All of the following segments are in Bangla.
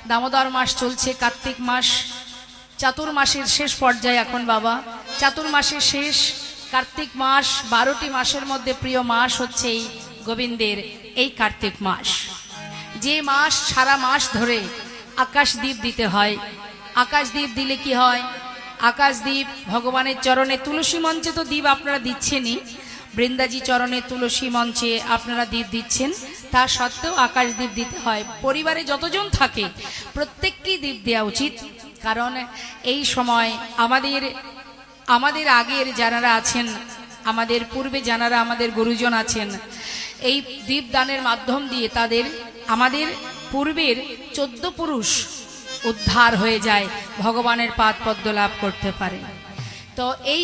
দামোদর মাস চলছে, কার্তিক মাস চাতুর্মাসের শেষ পর্যায়ে এখন বাবা। চাতুর্মাসের শেষ কার্তিক মাস, 12টি মাসের মধ্যে প্রিয় মাস হচ্ছে এই গোবিন্দের এই কার্তিক মাস। যে মাস সারা মাস ধরে আকাশদ্বীপ দিতে হয়। আকাশদ্বীপ দিলে কি হয়? আকাশদ্বীপ ভগবানের চরণে, তুলসী মঞ্চে তো দ্বীপ আপনারা দিচ্ছেনই, বৃন্দাজি চরণে তুলসী মঞ্চে আপনারা দ্বীপ দিচ্ছেন, তা সত্ত্বেও আকাশদ্বীপ দিতে হয়। পরিবারে যতজন থাকে প্রত্যেককেই দ্বীপ দেওয়া উচিত। কারণ এই সময় আমাদের আগের যারা আছেন, আমাদের পূর্বে যারা আমাদের গুরুজন আছেন, এই দ্বীপ দানের মাধ্যম দিয়ে আমাদের পূর্বের 14 পুরুষ উদ্ধার হয়ে যায়, ভগবানের পাদ পদ্ম লাভ করতে পারে। তো এই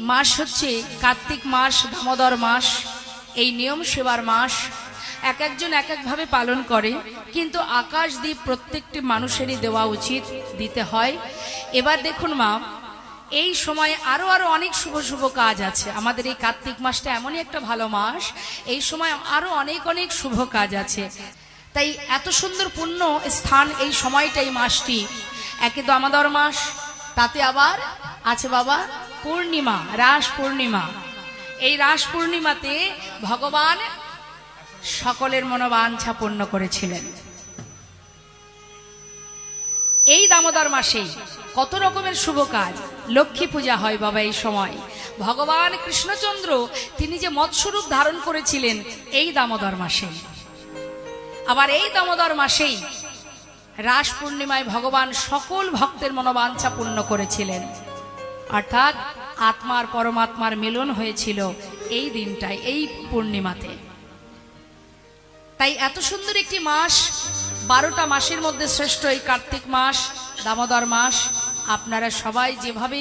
মাস হচ্ছে কার্তিক মাস, দামোদর মাস, এই নিয়ম সেবার মাস। এক একজন এক একভাবে পালন করে, কিন্তু আকাশদ্বীপ প্রত্যেকটি মানুষেরই দেওয়া উচিত, দিতে হয়। এবার দেখুন মা, এই সময় আরো অনেক শুভ শুভ কাজ আছে। আমাদের এই কার্তিক মাসটা এমনই একটা ভালো মাস, এই সময় আরো অনেক শুভ কাজ আছে। তাই এত সুন্দর পুণ্য স্থান এই সময়টা, এই মাসটি। একে দামোদর মাস, তাতে আবার আছে বাবা পূর্ণিমা, রাস পূর্ণিমা। এই রাস পূর্ণিমাতে ভগবান সকলের মনোবাঞ্ছা পূর্ণ করেছিলেন। এই দামোদর মাসে কত রকমের শুভ কাজ। লক্ষ্মী পূজা হয় বাবা এই সময়। ভগবান কৃষ্ণচন্দ্র তিনি যে মৎস্যরূপ ধারণ করেছিলেন এই দামোদর মাসে। আবার এই দামোদর মাসেই রাস পূর্ণিমায় ভগবান সকল ভক্তের মনোবাঞ্ছা পূর্ণ করেছিলেন। অর্থাৎ আত্মার পরমাত্মার মিলন হয়েছিল এই দিনটায়, এই পূর্ণিমাতে। তাই এত সুন্দর একটি মাস, 12টা মাসের মধ্যে শ্রেষ্ঠ এই কার্তিক মাস, দামোদর মাস। আপনারা সবাই যেভাবে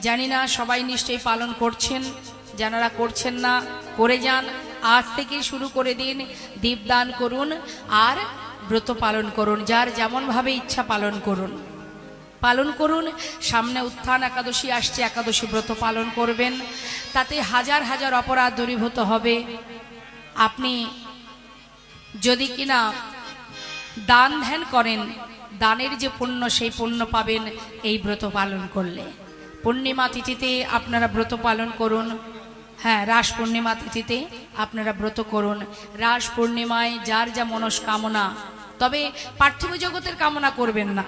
জানি না, সবাই নিশ্চয়ই পালন করছেন। যারা করছেন না করে যান, আজ থেকেই শুরু করে দিন। দীপদান করুন আর ব্রত পালন করুন, যার যেমন ভাবে ইচ্ছা পালন করুন। সামনে উত্থান একাদশী আসছে, একাদশী ব্রত পালন করবেন, তাতে হাজার হাজার অপরাধ দূরীভূত হবে। আপনি যদি কিনা দান ধ্যান করেন, দানের যে পুণ্য, সেই পুণ্য পাবেন এই ব্রত পালন করলে। পূর্ণিমা তিথিতে আপনারা ব্রত পালন করুন। হ্যাঁ, রাস পূর্ণিমা তিথিতে আপনারা ব্রত করুন। রাস পূর্ণিমায় যার যা মনস্কামনা, তবে পার্থিব জগতের কামনা করবেন না।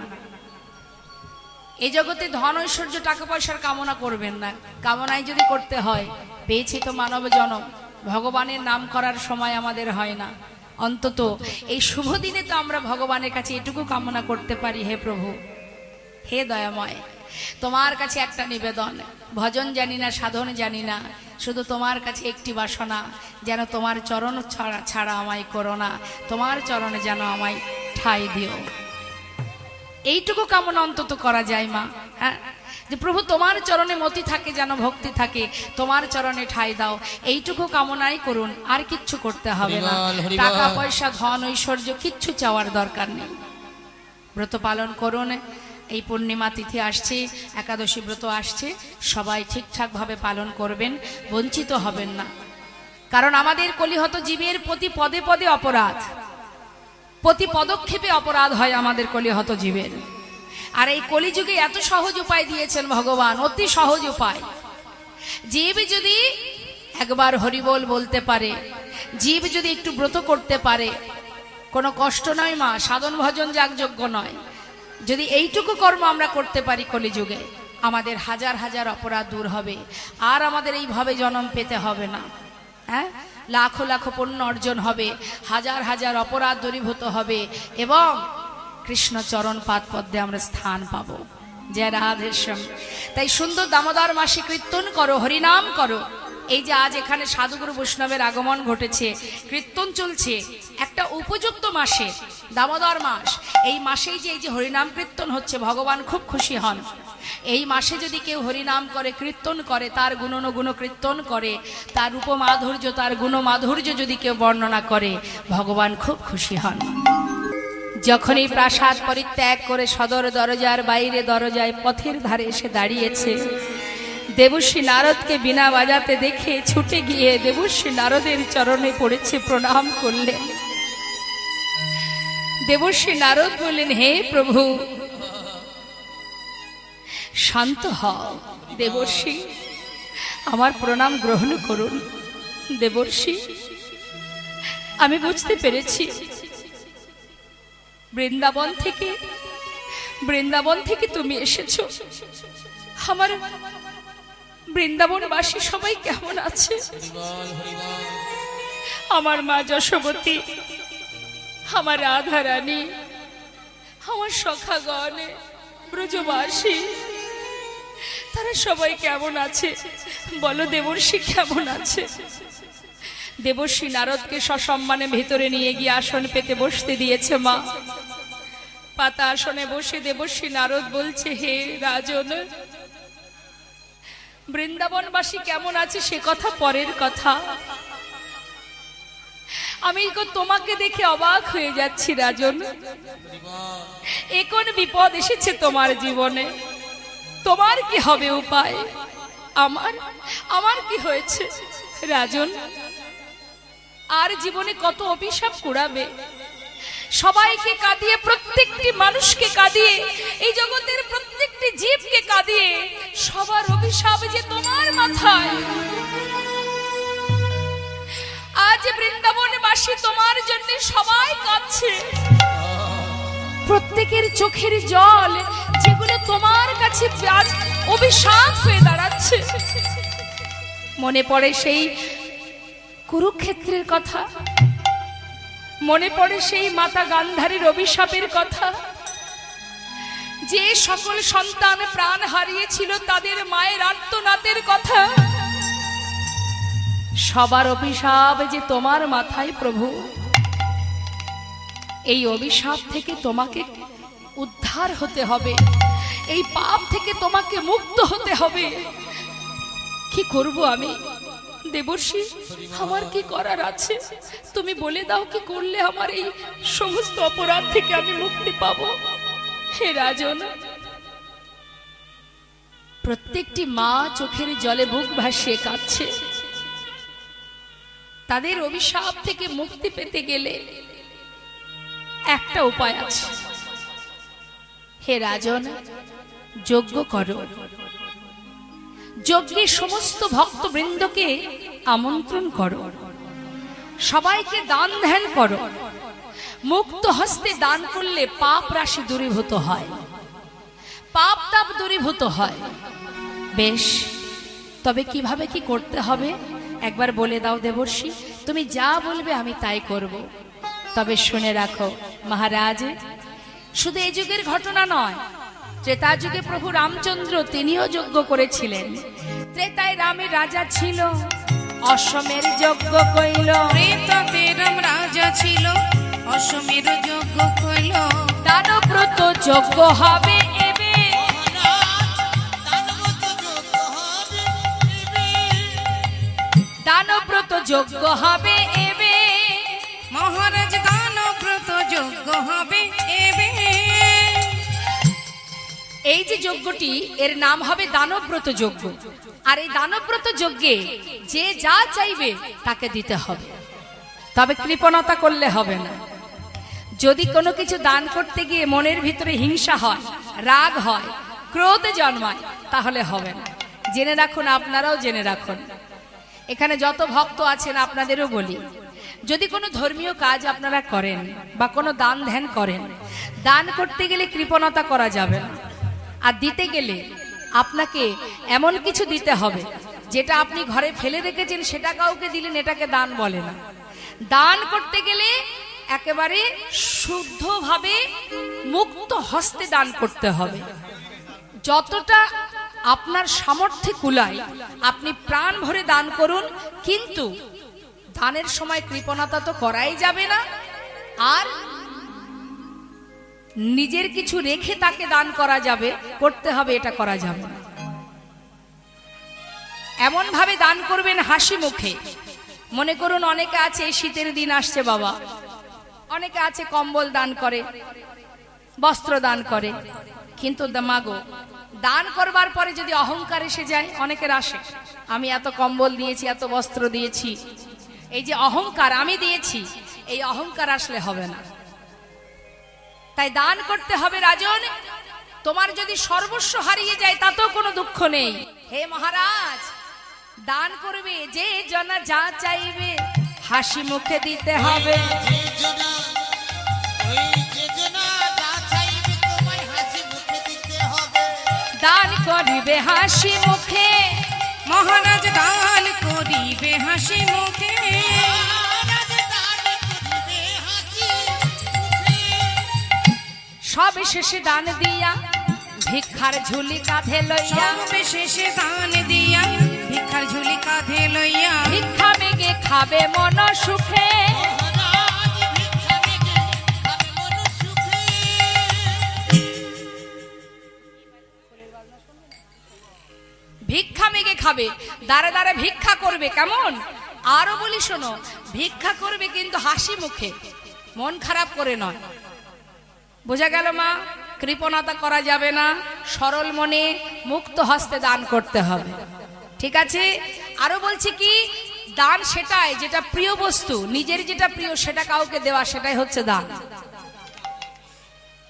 এই জগতে ধন ঐশ্বর্য টাকা পয়সার কামনা করবেন না। কামনাই যদি করতে হয়, পেয়েছি তো মানব জনম, ভগবানের নাম করার সময় আমাদের হয় না। অন্তত এই শুভ দিনে তো আমরা ভগবানের কাছে এটুকু কামনা করতে পারি, হে প্রভু, হে দয়াময়, তোমার কাছে একটা নিবেদন, ভজন জানি না, সাধন জানি না, শুধু তোমার কাছে একটি বাসনা, যেন তোমার চরণ ছাড়া আমায় করো না, তোমার চরণে যেন আমায় ঠাঁই দিও। এইটুকু কামনা অন্তত করা যায় মা। হ্যাঁ, যে প্রভু তোমার চরণে মতি থাকে, যেন ভক্তি থাকে, তোমার চরণে ঠাঁই দাও, এইটুকু কামনাই করুন, আর কিচ্ছু করতে হবে না। টাকা পয়সা ধন ঐশ্বর্য কিচ্ছু চাওয়ার দরকার নেই। ব্রত পালন করুন। এই পূর্ণিমা তিথি আসছে, একাদশী ব্রত আসছে, সবাই ঠিকঠাকভাবে পালন করবেন, বঞ্চিত হবেন না। কারণ আমাদের কলিহত জীবের প্রতি পদে পদে অপরাধ, প্রতি পদক্ষেপে অপরাধ হয় আমাদের কলিহত জীবের। আর এই কলিযুগে এত সহজ উপায় দিয়েছেন ভগবান, অতি সহজ উপায়। জীব যদি একবার হরিবোল বলতে পারে, জীব যদি একটু ব্রত করতে পারে, কোনো কষ্ট নয় মা, সাধন ভজন যাগযজ্ঞ নয়। যদি এইটুকু কর্ম আমরা করতে পারি কলিযুগে, আমাদের হাজার হাজার অপরাধ দূর হবে, আর আমাদের এইভাবে জন্ম পেতে হবে না। হ্যাঁ, লাখো লাখো পুণ্য অর্জন হবে, হাজার হাজার অপরাধ দূরীভূত হবে, এবং কৃষ্ণ চরণ পাদ পদ্মে আমরা স্থান পাবো। জয় রাধেশ্যাম। তাই সুন্দর দামোদর মাসে কীর্তন করো, হরিনাম করো। এই যে আজ এখানে সাধুগুরু বৈষ্ণবের আগমন ঘটেছে, কীর্তন চলছে, একটা উপযুক্ত মাসে, দামোদর মাস, এই মাসেই যে এই যে হরিনাম কীর্তন হচ্ছে, ভগবান খুব খুশি হন। এই মাসে যদি কেউ হরিনাম করে, কীর্তন করে, তার গুণনগুণ কীর্তন করে, তার রূপ মাধুর্য, তার গুণ মাধুর্য যদি কেউ বর্ণনা করে, ভগবান খুব খুশি হন। যখনই প্রাসাদ পরিত্যাগ করে সদর দরজার বাইরে দরজায় পথের ধারে এসে দাঁড়িয়েছে, দেবশ্রী নারদকে বীণা বাজাতে দেখে ছুটে গিয়ে দেবশ্রী নারদের চরণে পড়েছে, প্রণাম করলেন। দেবর্ষি নারদ বললেন, হে প্রভু শান্ত হও। দেবর্ষি আমার প্রণাম গ্রহণ করুন। দেবর্ষি আমি বুঝতে পেরেছি বৃন্দাবন থেকে তুমি এসেছো। আমার বৃন্দাবনবাসী সবাই কেমন আছে? আমার মা যশোবতী, আমার রাধা রানী, আমার সখাগণ, ব্রজবাসী, তারা সবাই কেমন আছে বলো? দেবর্ষি কেমন আছে? দেবর্ষি নারদকে সসম্মানে ভেতরে নিয়ে গিয়ে আসন পেতে বসতে দিয়েছে মা। পাতা আসনে বসে দেবর্ষি নারদ বলছে, হে রাজন, বৃন্দাবনবাসী কেমন আছে সে কথা পরের কথা। আমি তোমাকে দেখে অবাক হয়ে যাচ্ছি রাজন। এ কোন বিপদ এসেছে তোমার জীবনে? তোমার কি হবে উপায়? আমার কি হয়েছে রাজন? আর জীবনে কত অভিশাপ কুড়াবে? সবাইকে কাঁদিয়ে, প্রত্যেকটি মানুষকে কাঁদিয়ে, এই জগতের প্রত্যেকটি জীবকে কাঁদিয়ে সবার অভিশাপ যে তোমার মাথায়। আজ বৃন্দাবনবাসী তোমার জন্য সবাই কাঁদছে। প্রত্যেকের চোখের জল যেগুলো তোমার কাছে আজ অভিশাপ হয়ে দাঁড়াচ্ছে। মনে পড়ে সেই কুরুক্ষেত্রের কথা, মনে পড়ে সেই মাতা গান্ধারীর অভিশাপের কথা। যে সকল সন্তান প্রাণ হারিয়েছিল তাদের মায়ের আর্তনাদের কথা। সবার অভিশাপ যে তোমার মাথায় প্রভু। এই অভিশাপ থেকে তোমাকে উদ্ধার হতে হবে, এই পাপ থেকে তোমাকে মুক্ত হতে হবে। কি করব আমি দেবর্ষি? আমার কি করার আছে? তুমি বলে দাও, কি করলে আমার এই সমস্ত অপরাধ থেকে আমি মুক্তি পাব? হে রাজন, প্রত্যেকটি মা চোখের জলে বুক ভাসিয়ে কাঁদছে। তাদের অভিশাপ থেকে মুক্তি পেতে গেলে একটা উপায় আছে। হে রাজন, যজ্ঞ করো। যজ্ঞে সমস্ত ভক্তবৃন্দকে আমন্ত্রণ করো, সবাইকে দান ধ্যান করো। মুক্ত হস্তে দান করলে পাপ রাশি দূরীভূত হয়, পাপ তাপ দূরীভূত হয়। বেশ, তবে কিভাবে কি করতে হবে একবার বলে দাও দেবর্ষি। তুমি যা বলবে আমি তাই করব। তবে শুনে রাখো মহারাজ, শুধু এই যুগের ঘটনা নয়, ত্রেতা যুগে প্রভু রামচন্দ্র তিনিও যজ্ঞ করেছিলেন। ত্রেতায় রামের রাজা ছিল, অশ্বমের যজ্ঞ কইল। ত্রেতাতে রাম রাজা ছিল, অশ্বমের যজ্ঞ কইল। দানব্রত যজ্ঞ হবে এবে, দানব্রত যজ্ঞ হবে এবে। মহারাজ দানব্রত যজ্ঞ হবে এবে। এই যে যজ্ঞটি, এর নাম হবে দানব্রত যজ্ঞ। আর এই দানব্রত যজ্ঞে যে যা চাইবে তাকে দিতে হবে, তবে কৃপণতা করলে হবে না। যদি কোনো কিছু দান করতে গিয়ে মনের ভিতরে হিংসা হয়, রাগ হয়, ক্রোধ জন্মায়, তাহলে হবে না। জেনে রাখুন, আপনারাও জেনে রাখুন। এখানে যত ভক্ত আছেন আপনাদেরও বলি, যদি কোনো ধর্মীয় কাজ আপনারা করেন বা কোনো দান ধ্যান করেন, দান করতে গেলে কৃপণতা করা যাবে না। আর দিতে গেলে আপনাকে এমন কিছু দিতে হবে যেটা আপনি ঘরে ফেলে রেখেছেন, সেটা কাউকে দিলেন, এটাকে দান বলে না। দান করতে গেলে একেবারে শুদ্ধভাবে মুক্ত হস্তে দান করতে হবে। যতটা আপনার সামর্থ্যে কুলায় আপনি প্রাণ ভরে দান করুন, কিন্তু দানের সময় কৃপণতা তো করাই যাবে না। আর নিজের কিছু রেখে তাকে দান করা যাবে, করতে হবে, এটা করা যাবে না। এমন ভাবে দান করবেন হাসি মুখে। মনে করুন অনেকে আছে, এই শীতের দিন আসছে বাবা, অনেকে আছে কম্বল দান করে, বস্ত্র দান করে, কিন্তু মাগো দান করবার পরে যদি অহংকার এসে যায়, অনেকের আসে, আমি এত কম্বল দিয়েছি, এত বস্ত্র দিয়েছি, এই যে অহংকার আমি দিয়েছি, এই অহংকার আসলে হবে না। তাই দান করতে হবে রাজন। তোমার যদি সর্বস্ব হারিয়ে যায় তাতেও কোনো দুঃখ নেই। হে মহারাজ, দান করবে যে জনা যা চাইবে হাসি মুখে দিতে হবে। দান করিবে হাসি মুখে, মহারাজ দান করিবে হাসি মুখে। সব শেষে দান দিয়া ভিক্ষার ঝুলি কাঁধে লইয়া, সবে শেষে দান দিয়া ভিক্ষার ঝুলি কাঁধে লইয়া, ভিক্ষা মেগে খাবে মন সুখে। ভিক্ষা মেগে খাবে, দাঁড়ে দাঁড়ে ভিক্ষা করবে। কেমন? আরো বলি শোনো, ভিক্ষা করবে কিন্তু হাসি মুখে, মন খারাপ করে নয়। বোঝা গেল মা? কৃপণতা করা যাবে না, সরল মনে মুক্ত হস্তে দান করতে হবে। ঠিক আছে? আরো বলছি কি, দান সেটাই যেটা প্রিয় বস্তু, নিজের যেটা প্রিয় সেটা কাউকে দেওয়া, সেটাই হচ্ছে দান।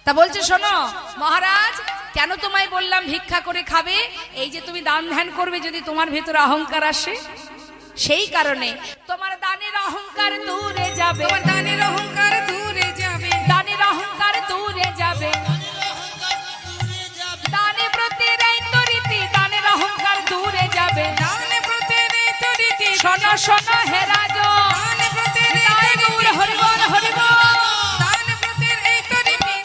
তা বলছে শোনো মহারাজ, কেন তোমায় বললাম ভিক্ষা করে খাবে? এই যে তুমি দান ধ্যান করবে, যদি তোমার ভেতরে অহংকার আসে, সেই কারণে তোমার দানের অহংকার দূরে যাবে। তোমার দানের অহংকার দূরে যাবে, দানের অহংকার দূরে যাবে। দানে প্রতি রীতি, দানের অহংকার দূরে যাবে। দানে প্রতি রীতি, শোনো শোনো হে রাজন, দানে প্রতি তাই গৌর হরিবল হরিবল। দানে প্রতি রীতি,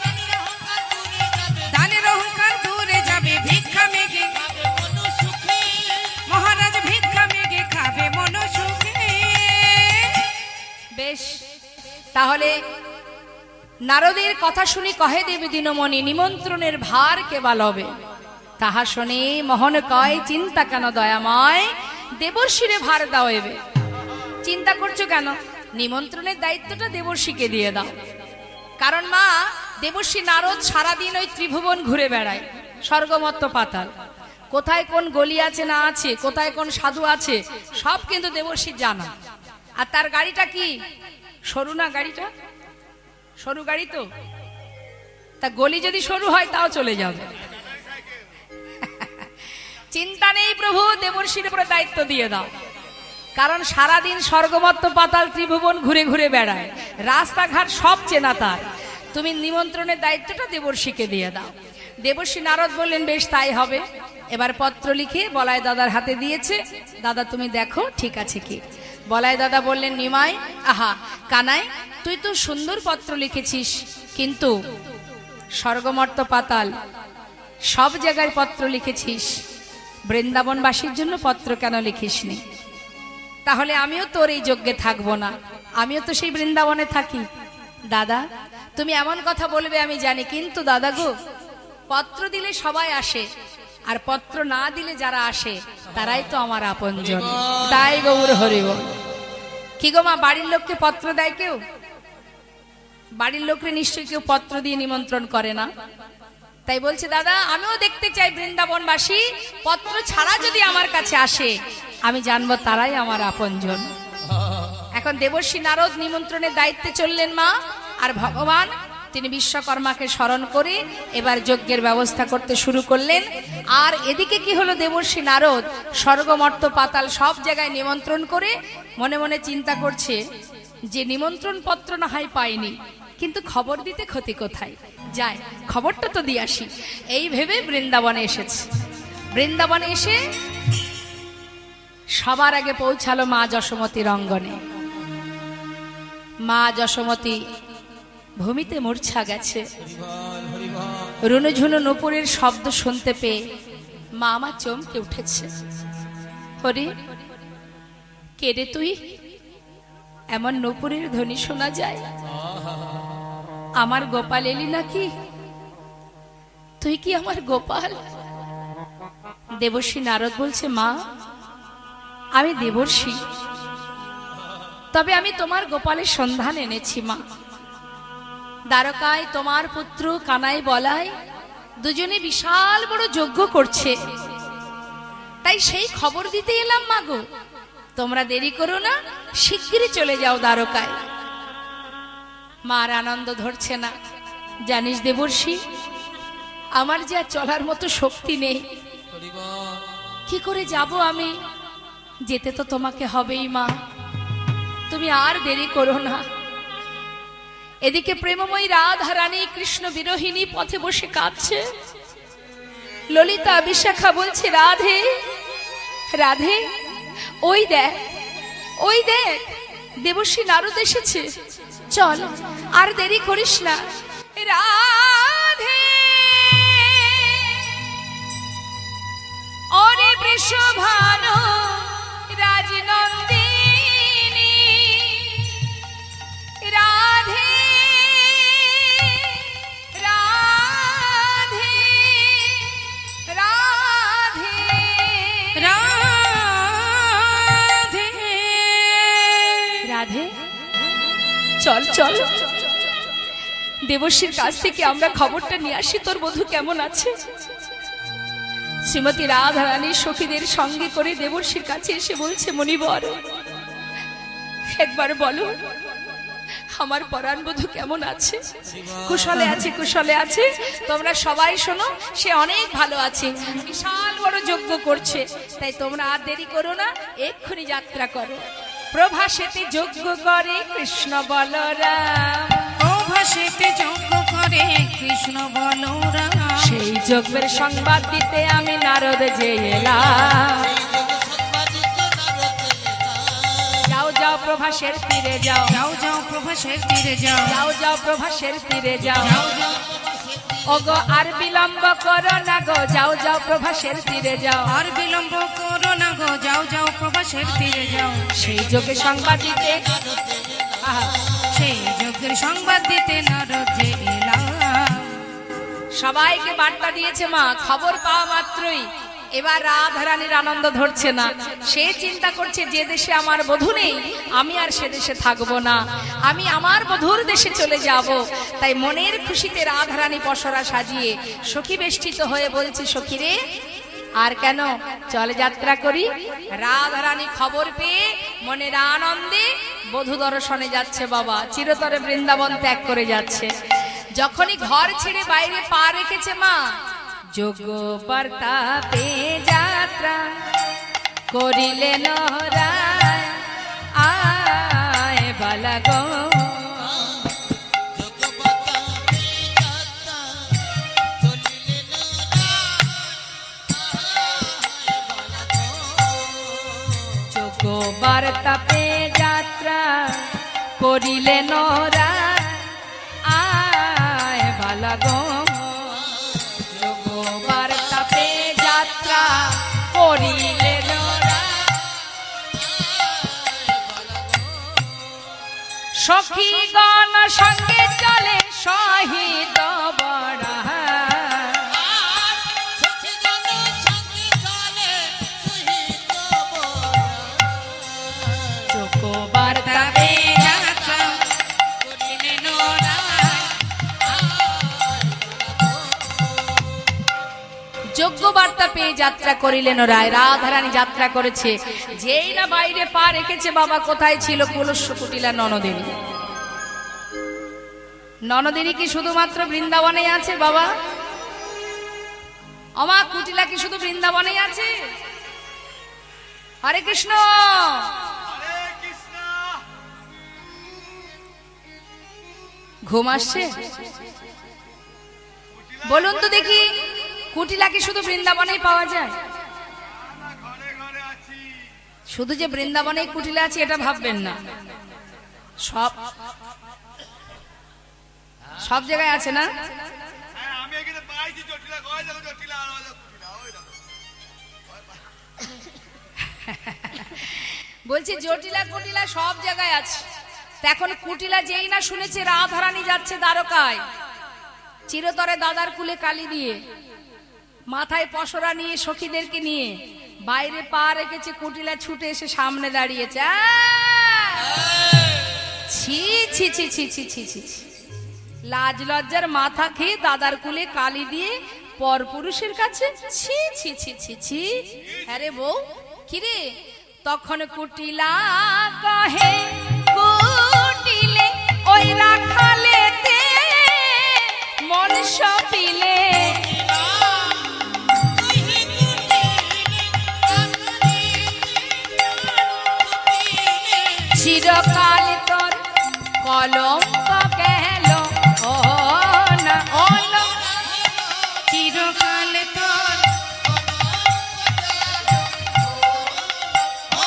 দানের অহংকার দূরে যাবে। ভিক্ষা মেগে মহারাজ ভিক্ষা মেগে খাবে মন সুখে। বেশ, তাহলে নারদের কথা শুনি কহে দেবী দিনমণি, নিমন্ত্রণের ভার কে বালবে। তাহা শুনে মোহন কয়, চিন্তা কেন দয়াময়, দেবর্ষিরে ভার দাও এবে। চিন্তা করছো কেন? নিমন্ত্রণের দায়িত্বটা দেবর্ষিকে দিয়ে দাও। কারণ মা, দেবর্ষি নারদ সারাদিন ওই ত্রিভুবন ঘুরে বেড়ায়, স্বর্গমত্ত পাতাল। কোথায় কোন গলি আছে না আছে, কোথায় কোন সাধু আছে, সব কিন্তু দেবর্ষির জানা। আর তার গাড়িটা কি সরু না? গাড়িটা সরু গাড়ি তো, তা গলি যদি সরু হয় তাও চলে যাবে। চিন্তা নেই প্রভু, দেবর্ষির উপরে দায়িত্ব দিয়ে দাও। কারণ সারাদিন স্বর্গমত্ত পাতাল ত্রিভুবন ঘুরে ঘুরে বেড়ায়, রাস্তাঘাট সব চেনা তার। তুমি নিমন্ত্রণের দায়িত্বটা দেবর্ষিকে দিয়ে দাও। দেবর্ষি নারদ বললেন, বেশ তাই হবে। এবার পত্র লিখে বলাই দাদার হাতে দিয়েছে। দাদা তুমি দেখো ঠিক আছে কি। বলাই দাদা বললেন, নিমাই, আহা কানাই, তুই তো সুন্দর পত্র লিখেছিস, কিন্তু স্বর্গমর্ত পাতাল সব জায়গায় পত্র লিখেছিস, বৃন্দাবনবাসীর জন্য পত্র কেন লিখিসনি? তাহলে আমিও তোর এই যজ্ঞে থাকবো না, আমিও তো সেই বৃন্দাবনে থাকি। দাদা তুমি এমন কথা বলবে আমি জানি, কিন্তু দাদা গো, পত্র দিলে সবাই আসে, আর পত্র না দিলে যারা আসে তারাই তো আমার আপনজন। তাই গৌর হরি বল। কি গো মা, বাড়ির লোককে পত্র দেয় কেউ? বাড়ির লোকরে নিশ্চয়ই কেউ পত্র দিয়ে নিমন্ত্রণ করে না। তাই বলছে, দাদা আমিও দেখতে চাই বৃন্দাবনবাসী পত্র ছাড়া যদি আমার কাছে আসে, আমি জানবো তারাই আমার আপনজন। এখন দেবর্ষি নারদ নিমন্ত্রণের দায়িত্বে চললেন মা, আর ভগবান তিনি বিশ্বকর্মাকে স্মরণ করে এবার যজ্ঞের ব্যবস্থা করতে শুরু করলেন। আর এদিকে কি হলো, দেবর্ষি নারদ স্বর্গমর্ত পাতাল সব জায়গায় নিমন্ত্রণ করে মনে মনে চিন্তা করছে যে নিমন্ত্রণ পত্র না হয় পাইনি, কিন্তু খবর দিতে ক্ষতি কোথায়, যায় খবরটা তো দিয়ে আসি। এই ভেবে বৃন্দাবনে এসেছে। বৃন্দাবনে এসে সবার আগে পৌঁছালো মা যশোমতীর অঙ্গনে। মা যশোমতী ভূমিতে মূর্ছা গেছে। রুনুঝুনু নুপুরের শব্দ শুনতে পেয়ে মা আমার চমকে উঠেছে। হরি, কে রে তুই? এমন নুপুরের ধ্বনি শোনা যায়? আমার গোপাল এলি নাকি? তুই কি আমার গোপাল? দেবর্ষি নারদ বলছে, মা আমি দেবর্ষি, তবে আমি তোমার গোপালের সন্ধান এনেছি মা। দ্বারকায় তোমার পুত্র কানাই বলাই দুজনে বিশাল বড় যজ্ঞ করছে, তাই সেই খবর দিতে এলাম মা গো। তোমরা দেরি করো না, শিগগিরই চলে যাও দ্বারকায়। মার আনন্দ ধরছে না, জানিস দেবর্ষি, আমার যে আর চলার মতো শক্তি নেই। কি করে যাব আমি? যেতে তো তোমাকে হবেই মা, তুমি আর দেরি করো না। এদিকে প্রেমময়ী রাধা রানী কৃষ্ণ বিরোহিনী পথে বসে কাঁদছে। ললিতা বিশাখা বলছে, রাধে রাধে, ওই দেখ ওই দেখ, দেবর্ষি নারদ এসেছে, চল আর দেরি করিস না। রাধে ওরে বৃষভানু রাজনন্দিনী, রাধে রাধে রাধে রাধে রাধে, চল চল, দেবর্ষির কাছ থেকে আমরা খবরটা নিয়ে আসি তোর বধূ কেমন আছে। শ্রীমতী রাধা রানী সখীদের সঙ্গে করে দেবর্ষির কাছে এসে বলছে, মণিবর একবার বলো আমার পরাণ বধূ কেমন আছে। কুশলে আছে, কুশলে আছে। তোমরা সবাই শোনো, সে অনেক ভালো আছে, বিশাল বড় যজ্ঞ করছে, তাই তোমরা আর দেরি করো না, এক্ষুনি যাত্রা করো। প্রভাসেতে যজ্ঞ করে কৃষ্ণ বলরাম, প্রভাসেতে যজ্ঞ করে কৃষ্ণ বলরাম, সেই যজ্ঞের সংবাদ দিতে আমি নারদ যে এলাম। যাও যাও প্রভাসের তীরে যাও, যাও যাও প্রভাসের তীরে যাও, যাও যাও প্রভাসের তীরে যাও, যাও যাও ওগো আর বিলম্ব করো না গো, যাও যাও প্রভাসের তীরে যাও, আর বিলম্ব করো না গো, যাও যাও প্রভাসের তীরে যাও, সেই যজ্ঞের সংবাদ দিতে। আহা, সেই যজ্ঞের সংবাদ দিতে নারদ যে এলাম। সবাইকে বার্তা দিয়েছে মা। খবর পাওয়া মাত্রই এবার রাধা রানীর আনন্দ ধরছে না। সে চিন্তা করছে, যে দেশে আমার বধূ নেই আমি আর সে দেশে থাকবো না, আমি আমার বধূর দেশে চলে যাব। তাই মনের খুশিতে রাধা রানী পসরা সাজিয়ে সখী বেষ্টিত হয়ে বলছে, সখী রে আর কেন, চলে যাত্রা করি। রাধা রানী খবর পেয়ে মনের আনন্দে বধূ দর্শনে যাচ্ছে বাবা, চিরতরে বৃন্দাবন ত্যাগ করে যাচ্ছে। যখনই ঘর ছেড়ে বাইরে পা রেখেছে মা, যোগ্য বার্তা পেয়ে যাত্রা করিলেন রায়, আয় বালা গো যোগ্য বার্তা পেয়ে যাত্রা করিলেন রায়, আয় বালা গো বার্তা পেয়ে যাত্রা করিলেন রায়। সখীগণ সঙ্গে চলে শহীদ বড়া, যোগ্য বার্তা পেয়ে যাত্রা করিলেন রায়, যোগ্য বার্তা পেয়ে যাত্রা করিলেন রায়। রাধারানী যাত্রা করেছে, যেই না বাইরে পা রেখেছে বাবা, কোথায় ছিল কুলস্য কুটিলা ননদিনী। ননদিনী কি শুধুমাত্র বৃন্দাবনে আছে বাবা? আমা কুটিলা কি শুধু বৃন্দাবনে আছে? হরে কৃষ্ণ, ঘুম আসছে? বলুন তো দেখি, কুটিলা কি শুধু বৃন্দাবনেই পাওয়া যায়? শুধু যে বৃন্দাবনেই কুটিলা আছে এটা ভাববেন না, সব সব জায়গায় আছে না? বলছি জটিলা কুটিলা সব জায়গায় আছে। এখন কুটিলা যেই না শুনেছে রাধারানী যাচ্ছে দ্বারকায়, চিরতরে দাদার কুলে কালি দিয়ে, মাথায় পসরা নিয়ে সখীদেরকে নিয়ে বাইরে পা রেখেছে, কুটিলা ছুটে এসে সামনে দাঁড়িয়েছে। ছি ছি ছি ছি ছি ছি ছি, লাজ লজ্জার মাথা খেয়ে দাদার কুলে কালি দিয়ে পরপুরুষের কাছে, ছি ছি ছি ছি ছি। হ্যাঁ রে বউ, কিরে? তখন কুটিলা কহে, কুটিলে ওই রাখালেতে সপিলে চিরকাল তোর কলঙ্ক গেল ও না ওলো চিরকাল তোর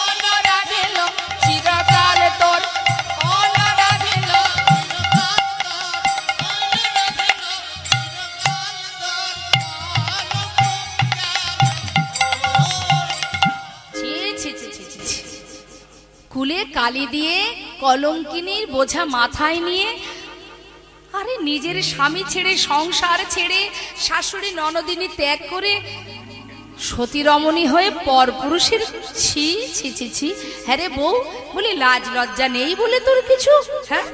অনরা গেল চিরকাল তোর অনরা গেল ছি ছি ছি ছি ছি ছি। কুলে কালি দিয়ে কলঙ্কিনীর বোঝা মাথায় নিয়ে আরে নিজের স্বামী ছেড়ে সংসার ছেড়ে শাশুড়ি ননদিনী ত্যাগ করে সতী রমণী হয়ে পরপুরুষের ছি ছি ছি ছি। হ্যাঁ রে বউ, বলি লাজ লজ্জা নেই বলে তোর কিছু? হ্যাঁ,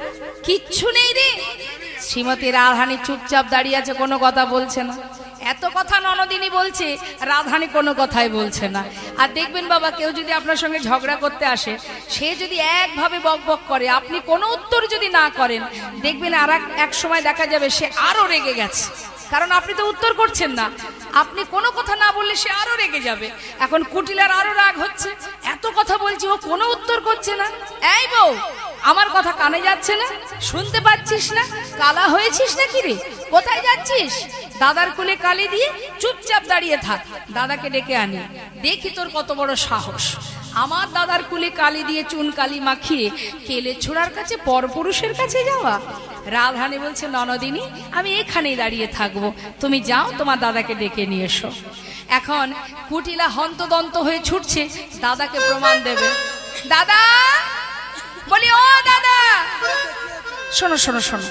কিচ্ছু নেই রে। শ্রীমতী রাধারানী চুপচাপ দাঁড়িয়ে আছে, কোনো কথা বলছে না। এত কথা ননদিনী বলছে, রাধারানী কোনো কথাই বলছে না। আর দেখবেন বাবা, কেউ যদি আপনার সঙ্গে ঝগড়া করতে আসে, সে যদি একভাবে বক বক করে, আপনি কোনো উত্তর যদি না করেন, দেখবেন আর এক সময় দেখা যাবে সে আরো রেগে গেছে, কারণ আপনি তো উত্তর করছেন না। আপনি কোনো কথা না বললে সে আরো রেগে যাবে। এখন কুটিলার আরো রাগ হচ্ছে, এত কথা বলছি ও কোনো উত্তর করছে না। এই বউ, আমার কথা কানে যাচ্ছে না? শুনতে পাচ্ছিস না? কালা হয়েছিস নাকি রে? কোথায় যাচ্ছিস? দাদার কোলে কালি দিয়ে চুপচাপ দাঁড়িয়ে থাক, দাদাকে ডেকে আনি, দেখি তোর কত বড় সাহস। আমার দাদার কুলে কালি দিয়ে চুন কালি মাখিয়ে কেলে ছোড়ার কাছে পরপুরুষের কাছে যাওয়া। রাধারানী বলছে, ননদিনী আমি এখানেই দাঁড়িয়ে থাকবো, তুমি যাও তোমার দাদাকে ডেকে নিয়ে এসো। এখন কুটিলা হন্তদন্ত হয়ে ছুটছে দাদাকে প্রমাণ দেবে। দাদা, বলি ও দাদা, শোনো শোনো শোনো,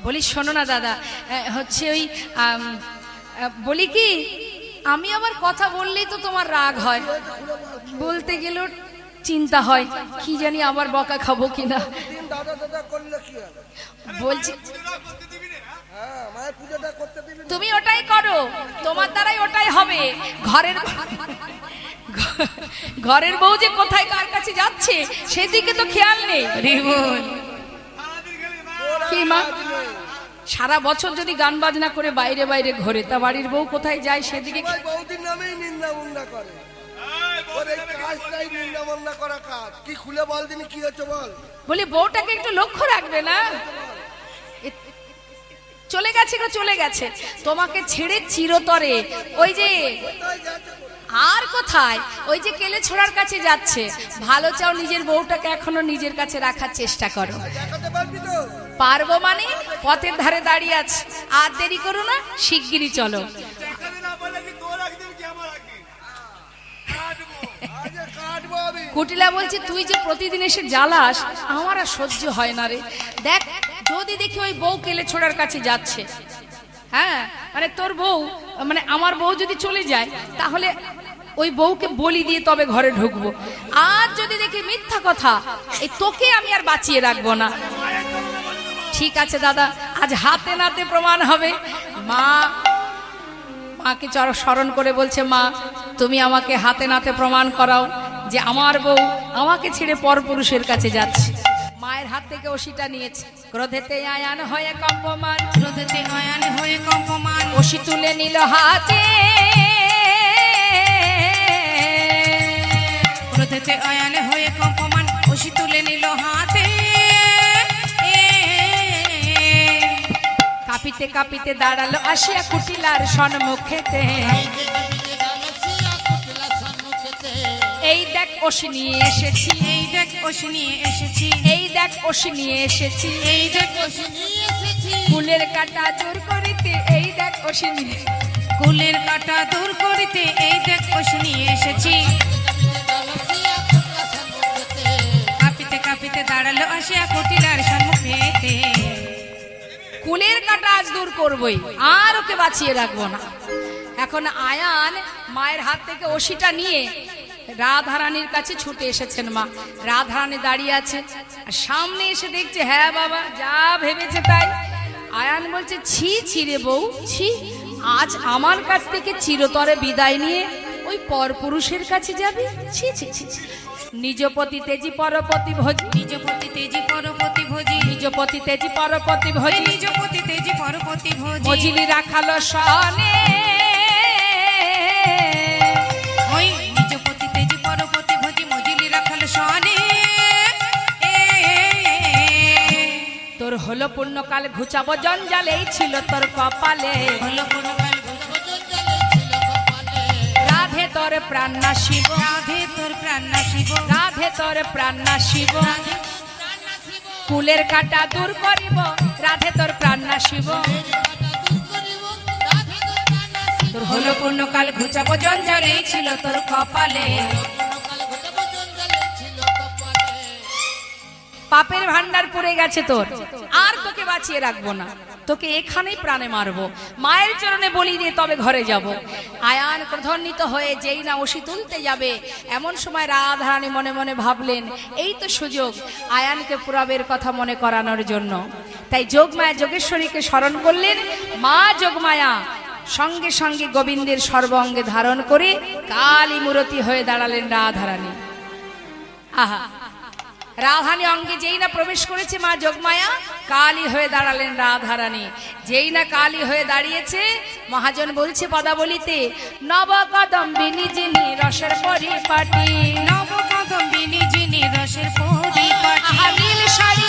বলি শোনো না দাদা, হচ্ছে ওই বলি কি, আমি আবার কথা বললেই তো তোমার রাগ হয়, বলতে গেলেও চিন্তা হয় কি জানি আবার বকা খাবো কিনা। বলছি তুমি ওটাই করো, তোমার দ্বারাই ওটাই হবে। ঘরের বউ যে কোথায় কার কাছে যাচ্ছে সেদিকে তো খেয়াল নেই। কি মা, সারা বছর যদি গান বাজনা করে বাইরে বাইরে ঘোরে, তা বাড়ির বউ কোথায় যায় সেদিকে? বউদির নামেই নিন্দা মুন্দা করে, কাজটাই নিন্দা মুন্দা করা কাজ। কি খুলে বল দিনি, কি হচ্ছে বল। বলি বউটাকে একটু লক্ষ্য রাখবে না? চলে গেছে গো, চলে গেছে, তোমাকে ছেড়ে চিরতরে। ওই যে আর কোথায়, ওই যে কেলে ছোড়ার কাছে যাচ্ছে। ভালো চাও, নিজের বউটাকে এখনো নিজের কাছে রাখার চেষ্টা করো। পারবো মানে পথের ধারে দাঁড়িয়ে আছে, আর দেরি করো না, শিগগিরই চলো। কুটিলা বলছে, তুই যে প্রতিদিন এসে জ্বালাস, আমার আর সহ্য হয় না রে। দেখ, যদি দেখি ওই বউ কেলে ছোড়ার কাছে যাচ্ছে, হ্যাঁ মানে তোর বউ, মানে আমার বউ যদি চলে যায়, তাহলে ওই বউকে বলি দিয়ে তবে ঘরে ঢুকবো। আর যদি দেখি মিথ্যা কথা, এই তোকে আমি আর বাঁচিয়ে রাখবো না। ঠিক আছে দাদা, আজ হাতে নাতে প্রমাণ হবে। মাকে স্মরণ করে বলছে, মা তুমি আমাকে হাতে নাতে প্রমাণ করাও যে আমার বউ আমাকে ছেড়ে পরপুরুষের কাছে যাচ্ছে। মায়ের হাত থেকে ওষিটা নিয়েছে, ক্রোধেতে আয়ান হয়ে কম্পমান, ক্রোধেতে আয়ান হয়ে কম্পমান, ওষি তুলে নিল হাতে, ক্রোধেতে আয়ান হয়ে কম্পমান, ওষি তুলে নিল হাতে। কাঁপিতে কাঁপিতে দাঁড়ালো আসিয়া কুটিলার সম্মুখেতে, এই দেখ ওষি নিয়ে এসেছি, এই দেখ ওষি নিয়ে এসেছি, এই দেখ ওষি নিয়ে এসেছি, এই দেখ ওষি নিয়ে এসেছি, কুলের কাটা দূর করিতে, এই দেখ ওষি নিয়ে, কুলের কাটা দূর করিতে, এই দেখ ওষি নিয়ে এসেছি। কাঁপিতে কাঁপিতে দাঁড়ালো আসিয়া কুটিলার সম্মুখেতে, কুলের কাটা আজ দূর করবই, আর ওকে বাঁচিয়ে রাখবো না। এখন আয়ান মায়ের হাত থেকে ওষিটা নিয়ে রাধারানীর কাছে ছুটে এসেছেন। মা রাধারানী দাঁড়িয়ে আছে, আর সামনে এসে দেখছে, হ্যাঁ বাবা যা ভেবেছে তাই। আয়ান বলছে, ছি ছি রে বউ, ছি, আজ আমার কাছ থেকে চিরতরে বিদায় নিয়ে ওই পরপুরুষের কাছে যাবি? ছি ছি ছি। নিজপতি তেজি পরপতি ভোজি, নিজপতি তেজি পরপতি ভোজি, নিজপতি তেজি পরপতি ভোজি, নিজপতি তেজি পরপতি ভোজি, মজিলি রাখালো সনে। ওই নিজপতি তেজি পরপতি ভোজি, মজিলি রাখাল সনে। তোর হলো পূর্ণকাল ঘুচাবো জঞ্জাল, এই ছিল তোর কপালে। হলো পূর্ণকাল রাধে তোর প্রাণ নাশিব, রাধে তোর প্রাণ নাশিব, রাধে তোর প্রাণ নাশিব, কুলের কাটা দূর করিব, রাধে তোর প্রাণ নাশিব। তোর হলো পূর্ণকাল ঘুচাবো জঞ্জাল, এই ছিল তোর কপালে। পাপের ভান্ডার পড়ে গেছে তোর, আর তোকে বাঁচিয়ে রাখবো না, তোকে এখানেই প্রাণে মারবো, মায়ের চরণে বলি দিয়ে তবে ঘরে যাব। আয়ান ক্রোধান্বিত হয়ে যেই না ওষি তুলতে যাবে, এমন সময় রাধারানী মনে মনে ভাবলেন এই তো সুযোগ আয়ানকে পুরাবের কথা মনে করানোর জন্য। তাই যোগমায়া যোগেশ্বরীকে স্মরণ করলেন। মা যোগমায়া সঙ্গে সঙ্গে গোবিন্দের সর্বাঙ্গে ধারণ করে কালী মূরতি হয়ে দাঁড়ালেন রাধারানী। আহা, রাধারানী অঙ্গে যেই না প্রবেশ করেছে মা যোগমায়া, কালী হয়ে দাঁড়ালেন রাধারানী। যেই না কালী হয়ে দাঁড়িয়েছে, মহাজন বলছে পদাবলিতে, নব কদম্বিনী যিনি রসের পরিপাটি, নব কদম্বিনী যিনি রসের পরিপাটি, নীল শাড়ি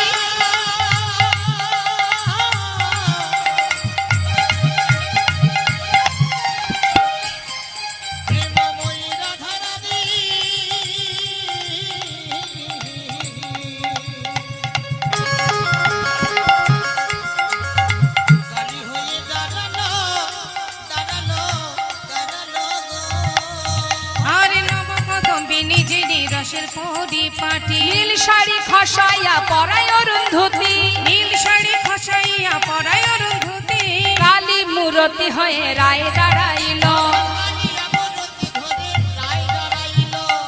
রসের পরিপাটি, নীল শাড়ি খসাইয়া পরায় অরুন্ধতী, নীল শাড়ি খসাইয়া পরায় অরুন্ধতী, কালী মূরতি হয়ে রায় দাঁড়াইল,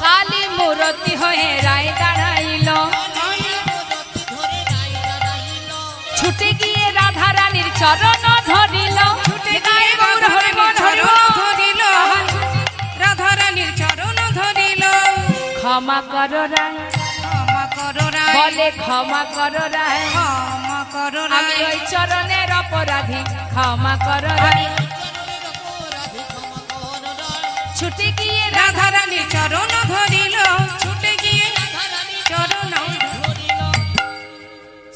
কালী মূরতি হয়ে রায় দাঁড়াইল। ছুটে গিয়ে রাধারানীর চরণ ধরিল, ছুটে গিয়ে রাধারানীর চরণ ধরিল, রাধারানীর চরণ ধরিল। ক্ষমা করো রায়, ক্ষমা করো রায়, বলে ক্ষমা করো রায়, ক্ষমা করো আমি রায়, ওই চরণের অপরাধী, ক্ষমা করো রায়। ছুটে গিয়ে রাধারানীর চরণ ধরিল, ছুটে গিয়ে চরণ ধরিল।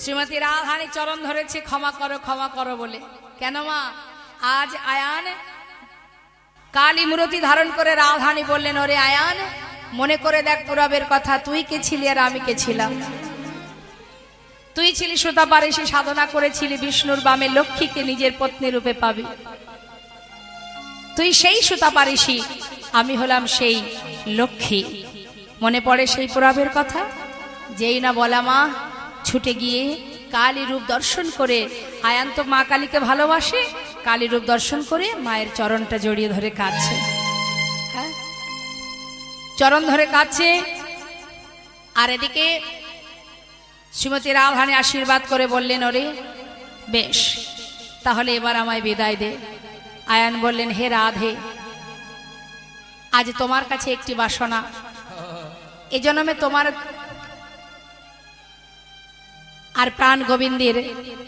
শ্রীমতী রাধারানী চরণ ধরেছে ক্ষমা করো বলে। কেন মা? আজ আয়ান কালী মূরতি ধারণ করে রাধারানী বললেন, ওরে আয়ান, মনে করে দেখ পুরাবের কথা, তুই কে ছিলি আর আমি কে ছিলাম। তুই ছিলি সুতাপারেশী, সাধনা করেছিলি বিষ্ণুর বামে লক্ষ্মীকে নিজের পত্নী রূপে পাবি। তুই সেই সুতাপারেশী, আমি হলাম সেই লক্ষ্মী। মনে পড়ে সেই পুরাবের কথা? যেই না বলা মা ছুটে গিয়ে কালী রূপ দর্শন করে, আয়ান তো মা কালীকে ভালোবাসে, কালী রূপ দর্শন করে মায়ের চরণটা জড়িয়ে ধরে কাঁদছে। হ্যাঁ, চরণ ধরে কাঁদছে। আর এদিকে শ্রীমতী রাধারানী আশীর্বাদ করে বললেন, ওরে বেশ, তাহলে এবার আমায় বিদায় দে। আয়ান বললেন, হে রাধে, আজ তোমার কাছে একটি বাসনা, এ জন্মে তোমার আর প্রাণ গোবিন্দের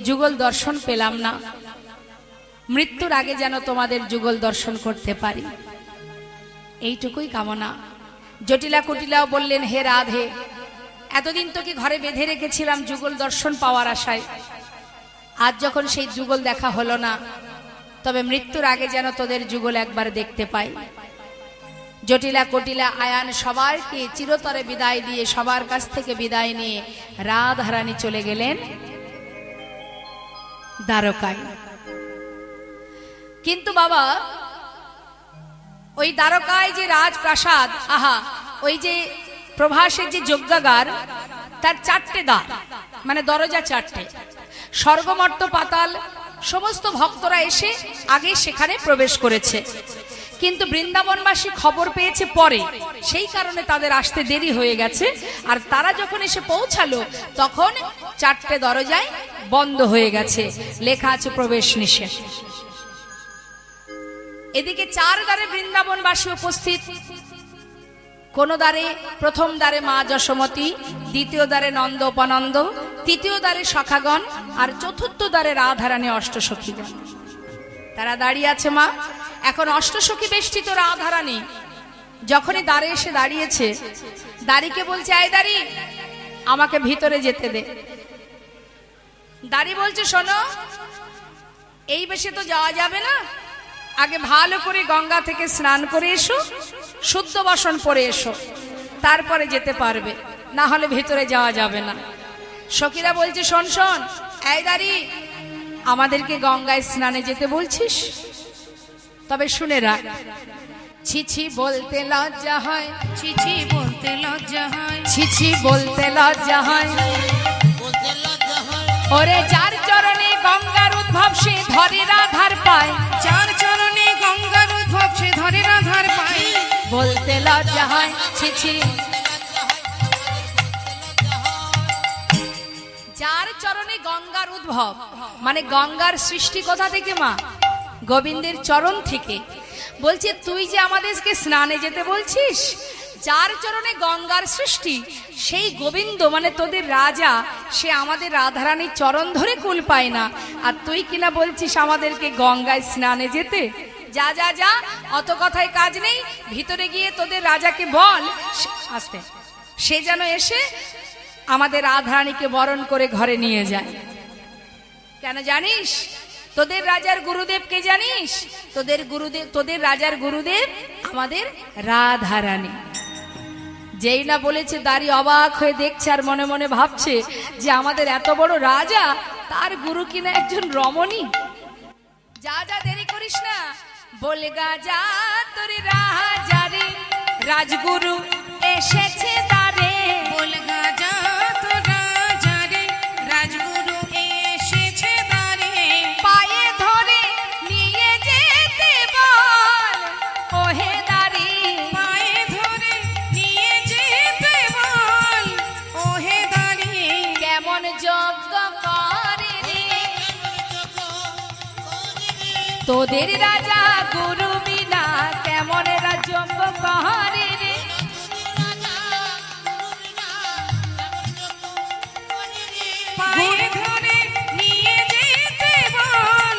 যুগল দর্শন পেলাম না, মৃত্যুর আগে যেন তোমাদের যুগল দর্শন করতে পারি, এইটুকুই কামনা। জটিলা কুটিলাও বললেন, হে রাধে, এতদিন তোকে ঘরে বেঁধে রেখেছিলাম যুগল দর্শন পাওয়ার আশায়, আজ যখন সেই যুগল দেখা হলো না, তবে মৃত্যুর আগে যেন তোদের যুগল একবার দেখতে পাই। জটিলা কুটিলা আয়ান সবাইকে চিরতরে বিদায় দিয়ে, সবার কাছ থেকে বিদায় নিয়ে রাধারানী চলে গেলেন দ্বারকায়। কিন্তু বাবা, ওই দ্বারকায় যে রাজপ্রাসাদ, আহা, ওই যে প্রভাসের যে যজ্ঞাগার, তার 4টে দ্বার, মানে দরজা 4টে। স্বর্গমর্ত পাতাল সমস্ত ভক্তরা এসে আগে সেখানে প্রবেশ করেছে, কিন্তু বৃন্দাবনবাসী খবর পেয়েছে পরে, সেই কারণে তাদের আসতে দেরি হয়ে গেছে। আর তারা যখন এসে পৌঁছালো, তখন 4টে দরজায় বন্ধ হয়ে গেছে, লেখা আছে প্রবেশ নিষেধ। এদিকে 4 দ্বারে বৃন্দাবনবাসী উপস্থিত। কোন দ্বারে প্রথম দ্বারে মা যশোমতী, দ্বিতীয় দ্বারে নন্দ উপানন্দ, তৃতীয় দ্বারে সখাগণ, আর চতুর্থ দ্বারে রাধারানী অষ্টসখীগণ। তারা দাঁড়িয়ে আছে মা। এখন অষ্টসখী বেষ্টিত রাধারানী যখনই দ্বারে এসে দাঁড়িয়েছে, দাঁড়িকে বলছে, আয় দাঁড়ি, আমাকে ভিতরে যেতে দে। দাঁড়ি বলছে, শোনো, এই বেশে তো যাওয়া যাবে না, আগে ভালো করে গঙ্গা থেকে স্নান করে এসো, শুদ্ধ বসন পরে এসো, তারপরে যেতে পারবে, না হলে ভিতরে যাওয়া যাবে না। সখীরা বলছে, শোন শোন, এই দাঁড়ি, আমাদেরকে গঙ্গায় স্নানে যেতে বলছিস? তবে শুনে রাখ, ছিছি বলতে লজ্জা হয়, ছিছি বলতে লজ্জা হয়, ছিছি বলতে লজ্জা হয়, ওরে যার চরণে গঙ্গার উদ্ভব সে ধরে রাধার পায়, চার চরণে গঙ্গার উদ্ভব সে ধরে রাধার পায়। বলতে লজ্জা হয়, ছিছি। যার চরণে গঙ্গার উদ্ভব, মানে গঙ্গার সৃষ্টি কোথা থেকে মা? গোবিন্দের চরণ থেকে। বলছে, তুই যে আমাদেরকে স্নানে যেতে বলছিস, যার চরণে গঙ্গার সৃষ্টি সেই গোবিন্দ মানে তোদের রাজা, সে আমাদের রাধারানীর চরণ ধরে কুল পায় না, আর তুই কিনা বলছিস আমাদেরকে গঙ্গায় স্নানে যেতে? যা যা যা, অত কথায় কাজ নেই, ভিতরে গিয়ে তোদের রাজাকে বল আসতে, সে যেন এসে আমাদের রাধারানীকে বরণ করে ঘরে নিয়ে যায়। কেন জানিস? তোদের রাজার গুরুদেব কে জানিস? তোদের রাজার গুরুদেব আমাদের রাধারানী। যেই না বলেছে, দাঁড়ি অবাক হয়ে দেখছে আর মনে মনে ভাবছে যে আমাদের এত বড় রাজা, তার গুরু কিনা একজন রমণী। যা যা, দেরি করিস না, বলগা যা তোর রাজারে, রাজগুরু এসেছে দ্বারে, বলগা যা তোর রাজারে, রাজগুরু এসেছে দ্বারে, পায়ে ধরে নিয়ে যেতে বল, ওহে দাঁড়ি, পায়ে ধরে নিয়ে যেতে বল, ওহে দাঁড়ি। কেমন যজ্ঞ করে রে তোদের রাজা গুরু বিনা, কেমন যজ্ঞ করে রে, পায়ে ধরে নিয়ে যেতে বল,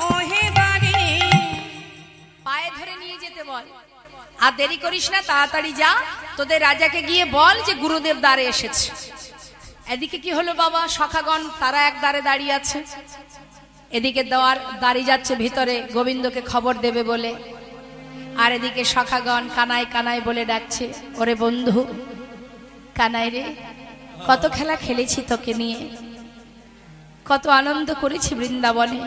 ওহে দাঁড়ি। পায়ে ধরে নিয়ে যেতে বল। আর দেরি করিস না, তাড়াতাড়ি যা, তোদের রাজাকে গিয়ে বল যে গুরুদেব দ্বারে এসেছে। এদিকে কি হলো বাবা? সখাগণ তারা এক দ্বারে দাঁড়িয়ে আছে, এদিকে দাঁড়িয়ে যাচ্ছে ভিতরে গোবিন্দকে খবর দেবে বলে, আর এদিকে সখাগণ কানাই কানাই বলে ডাকছে, ওরে বন্ধু কানাই রে, কত খেলা খেলেছি তোকে নিয়ে, কত আনন্দ করেছি বৃন্দাবনে,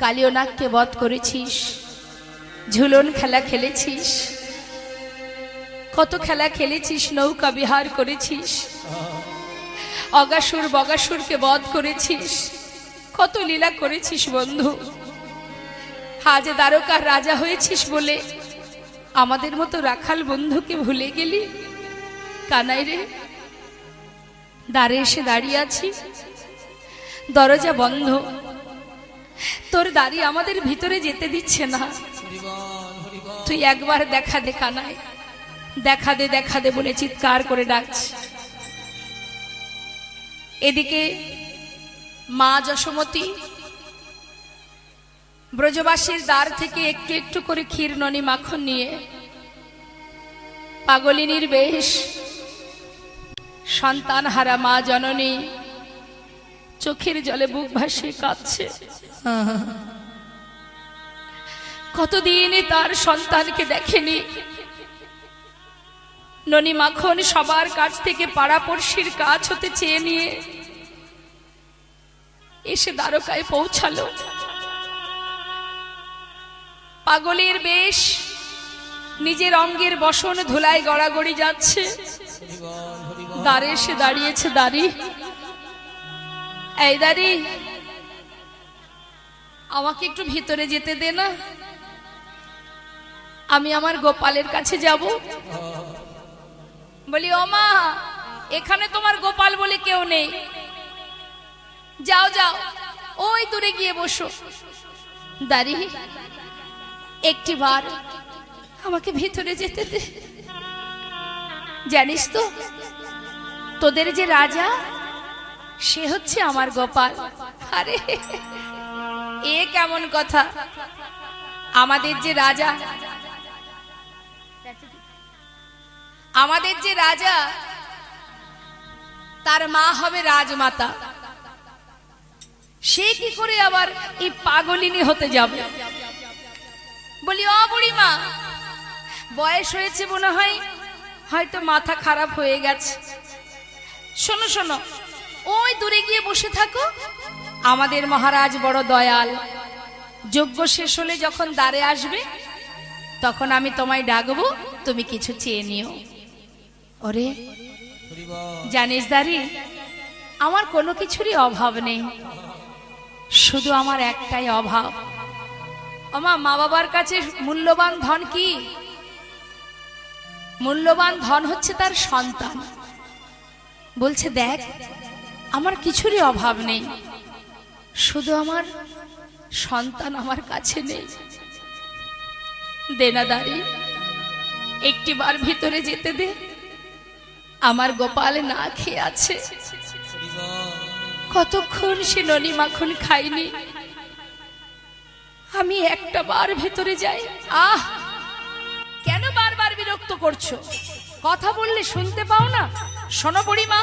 কালিয়নাগকে বধ করেছিস, ঝুলন খেলা খেলেছিস, কত খেলা খেলেছিস, নৌকা বিহার করেছিস, অগাসুর বগাসুরকে বধ করেছিস, কত লীলা করেছিস বন্ধু। আজ দ্বারকার রাজা হয়েছিস বলে আমাদের মতো রাখাল বন্ধুকে ভুলে গেলি। কানাই রে, দ্বারে এসে দাঁড়িয়ে আছি, দরজা বন্ধ, তোর দাড়ি আমাদের ভিতরে যেতে দিচ্ছে না, তুই একবার দেখা দে কানাই, দেখা দে দেখা দে বলে চিৎকার করে ডাকছে। এদিকে মা যশোমতী ব্রজবাসীর দ্বার থেকে একটু একটু করে ক্ষীর ননি মাখন নিয়ে পাগলিনীর বেশ সন্তান হারা মা জননী চোখের জলে বুক ভাসিয়ে কাঁদছে। কতদিন তার সন্তানকে দেখেনি। ননি মাখন সবার কাছ থেকে পাড়াপড়শির কাছ হতে চেয়ে নিয়ে এসে দ্বারকায় পৌঁছালো। পাগলের বেশ, নিজের অঙ্গের বসন ধুলায় গড়াগড়ি যাচ্ছে। দ্বারে এসে দাঁড়িয়েছে দাঁড়ি, এই দাঁড়ি, আমাকে একটু ভিতরে যেতে দে না, আমি আমার গোপালের কাছে যাব। বলি, ও মা, এখানে তোমার গোপাল বলে কেউ নেই, যাও যাও, ওই দূরে গিয়ে বসো। দাঁড়ি, একটি বার আমাকে ভিতরে যেতে দে। জানিস তো তোদের যে রাজা সে হচ্ছে আমার গোপাল। আরে এ কেমন কথা? আমাদের যে রাজা, আমাদের যে রাজা তার মা হবে রাজমাতা, সে কি করে আবার এই পাগলিনী হতে যাবে? বলি ও বুড়ি মা, বয়স হয়েছে মনে হয়, হয়তো মাথা খারাপ হয়ে গেছে। শোনো শোনো, ওই দূরে গিয়ে বসে থাকো। আমাদের মহারাজ বড় দয়াল, যজ্ঞ শেষ হলে যখন দ্বারে আসবে তখন আমি তোমায় ডাকবো, তুমি কিছু চেয়ে নিও। ওরে জানিস দারি, আমার কোনো কিছুরই অভাব নেই, শুধু আমার একটাই অভাব। আমার মা বাবার কাছে মূল্যবান ধন কি? মূল্যবান ধন হচ্ছে তার সন্তান। বলছে দেখ, আমার কিছুরই অভাব নেই, শুধু আমার সন্তান আমার কাছে নেই। দেনাদারি একটি বার ভিতরে যেতে দে, আমার গোপাল না খেয়ে আছে, কতক্ষণ সে ননি মাখন খাইনি। আমি একটা বার ভেতরে যাই। আহ, কেন বারবার বিরক্ত করছো? কথা বললে শুনতে পাও না? শোনো বুড়িমা,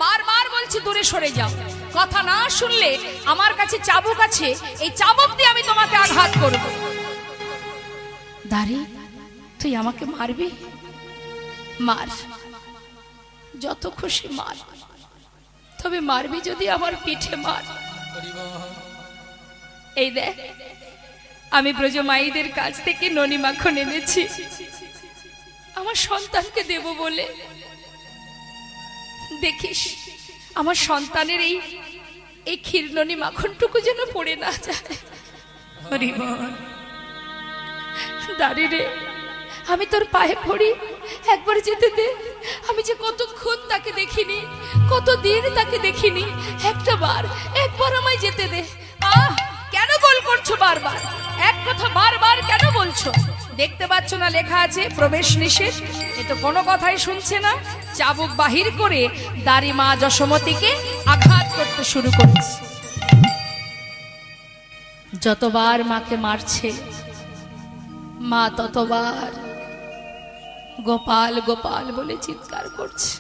বারবার বলছি দূরে সরে যাও। কথা না শুনলে আমার কাছে চাবুক আছে, এই চাবুক দিয়ে আমি তোমাকে আঘাত করব। দাঁড়ি, তুই আমাকে মারবি? মার, যত খুশি মার, তবে মারবি যদি আমার পিঠে মার। এই দেখ, আমি ব্রজমাইদের কাছ থেকে ননি মাখন এনেছি আমার সন্তানকে দেব বলে। দেখিস আমার সন্তানের এই ক্ষীর ননি মাখনটুকু যেন পড়ে না যায়। দাঁড়ি রে, আমি তোর পায়ে পড়ি, একবার যেতে দে। আমি যে কতক্ষণ তাকে দেখিনি, কতদিন তাকে দেখিনি, একবার আমায় যেতে দে। আহ, কেন গোল করছো বারবার? এক কথা বারবার কেন বলছো? দেখতে পাচ্ছ না লেখা আছে প্রবেশ নিষেধ? এ তো কোনো কথাই শুনছে না। চাবুক বাহির করে দাড়ি মা যশোমতীকে আঘাত করতে শুরু করেছে। যতবার মাকে মারছে মা ততবার গোপাল গোপাল বলে চিৎকার করছে।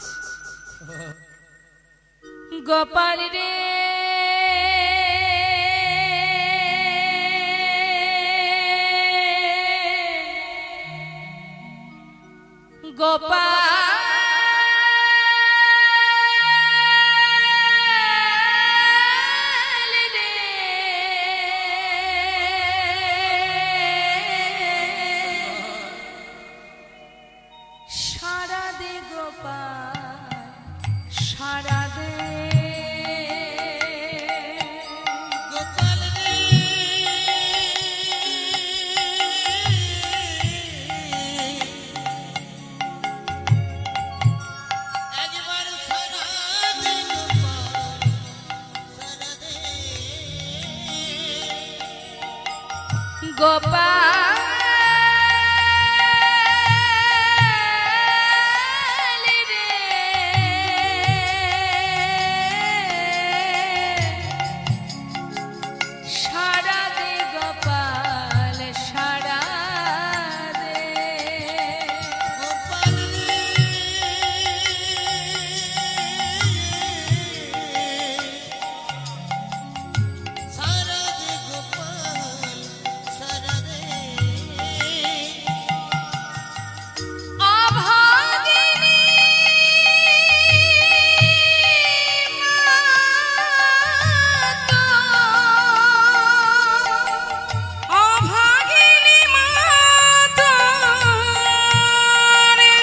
গোপাল রে, গোপাল রে, সারা দে গোপাল, সারা দে। গোপাল রে, সারা দে গোপাল, সারা দে। গোপাল রে, সারা দে গোপাল, সারা দে। অভাগিনী মাতো, অভাগিনী মাতো রে,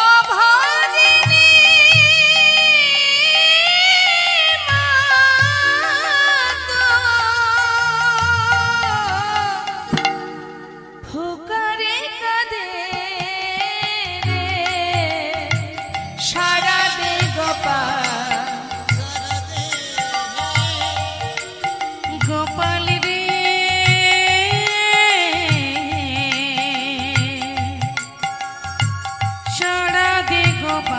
অভাগিনী মাতো, ফুকারে কাঁদে রে, সারা দে গোপাল, গোপাল রে, সারা দে গোপাল।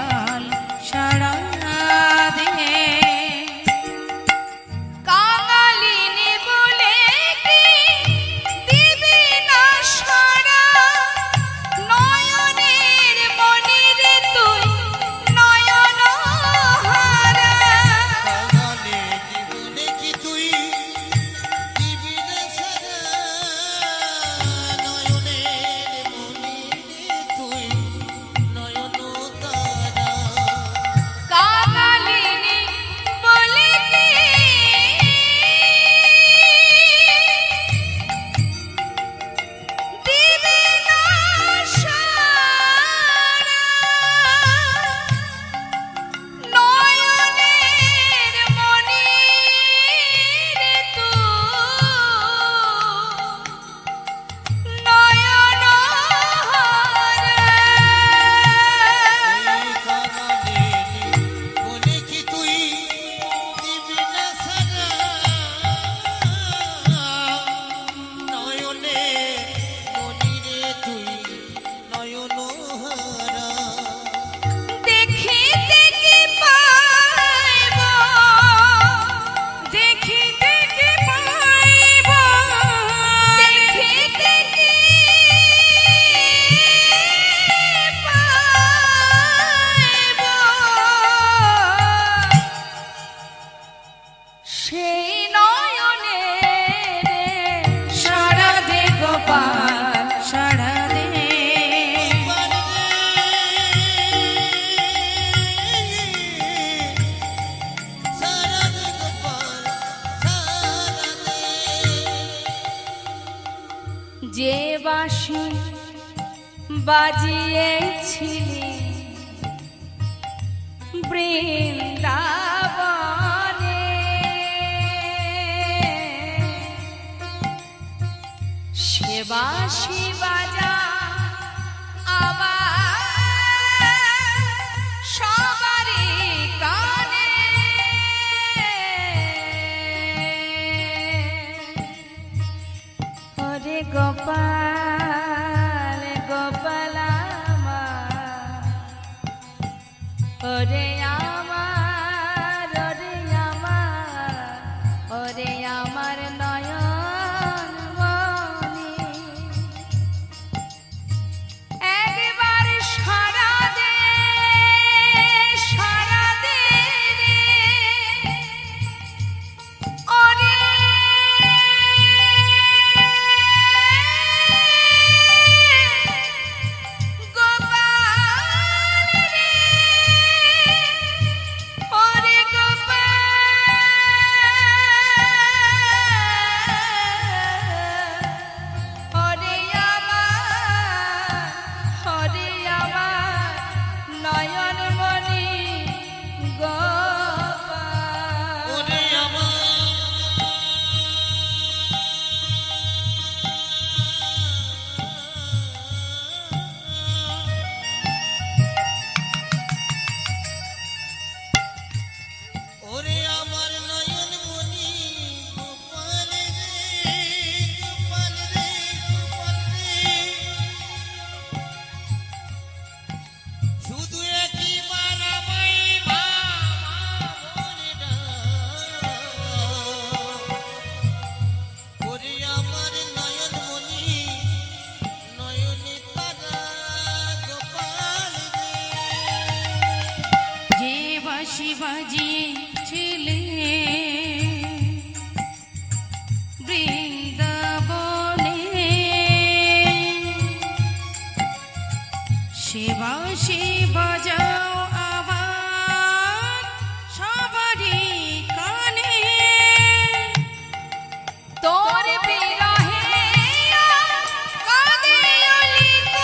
যে বাঁশি বাজিয়েছিলি বৃন্দাবনে, সে বাঁশি বাজা আমার সবারই কানে। ওরে গোপাল গোপাল আমার, ওরে আমার, ওরে আমার, ওরে আমার নয়ন মনি, একবার সারা দে, সারা দে রে, ওরে গোপাল রে, ওরে গোপাল, ওরে আমার নয়ন মনি গোপাল। ওরে আমার ওরে আমার নয়ন মনি গোপাল রে, গোপাল রে, গোপাল রে, শুধু একবার আমায় মা বলে ডাক। ওরে আমার নয়ন মনি নয়নে তারা গোপাল রে। যে বাঁশি বাজিয়েছিলে বৃন্দাবনে, সে বাঁশি বাজাও আবার সবারই কানে। তোর বিরহে কাঁদে অলিত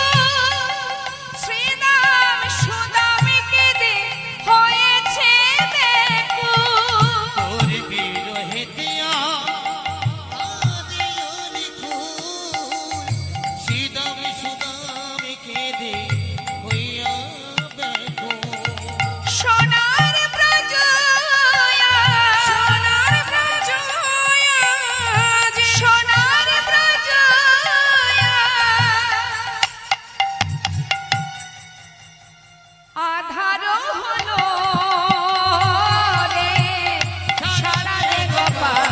শ্রীদাম সুদাম কেঁদে হয়েছে ব্যাকুল। তোর বিরহে দিয়া আদিয়নি ফুল, সিদাম সুদাম কেঁদে হইয়া ব্যাকুল। সোনার ব্রজ সোনার ব্রজ আজ, সোনার ব্রজ আধার হলো রে, সারা রে গোপাল,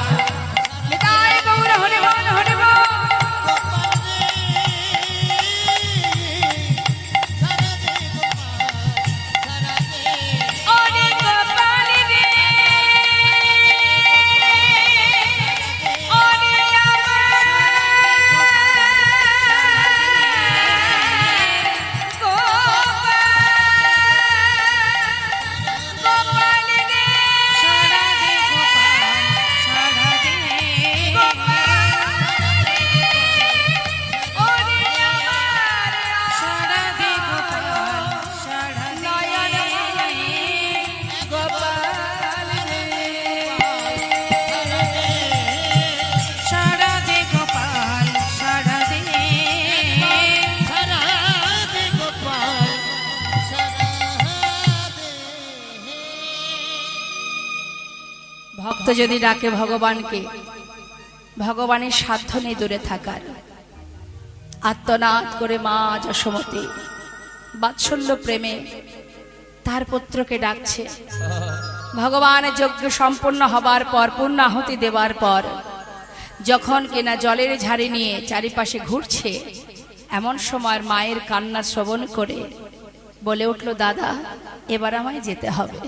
নিতাই গৌর হরে বল হরে বল। গোপাল রে, সারা দে গোপাল, সারা দে। ওরে গোপাল রে, ওরে আমার গোপাল, গোপাল রে, সারা দে গোপাল, সারা দে গোপাল রে, ওরে আমার সারা দে গোপাল, সারা দে নয়ন মনি গোপাল রে। সারা দে গোপাল, সারা দে সারা দে গোপাল, সারা দে। ভক্ত যদি ডাকে ভগবানকে, ভগবানের সাধ্য নেই দূরে থাকার। আত্মনাদ করে মা যশোমতী বাৎসল্য প্রেমে তার পুত্রকে ডাকছে। ভগবানের যজ্ঞ সম্পূর্ণ হবার পর, পূর্ণাহুতি দেওয়ার পর, যখন কিনা জলের ঝাড়ি নিয়ে চারিপাশে ঘুরছে, এমন সময় মায়ের কান্না শ্রবণ করে বলে উঠল, দাদা এবার আমায় যেতে হবে।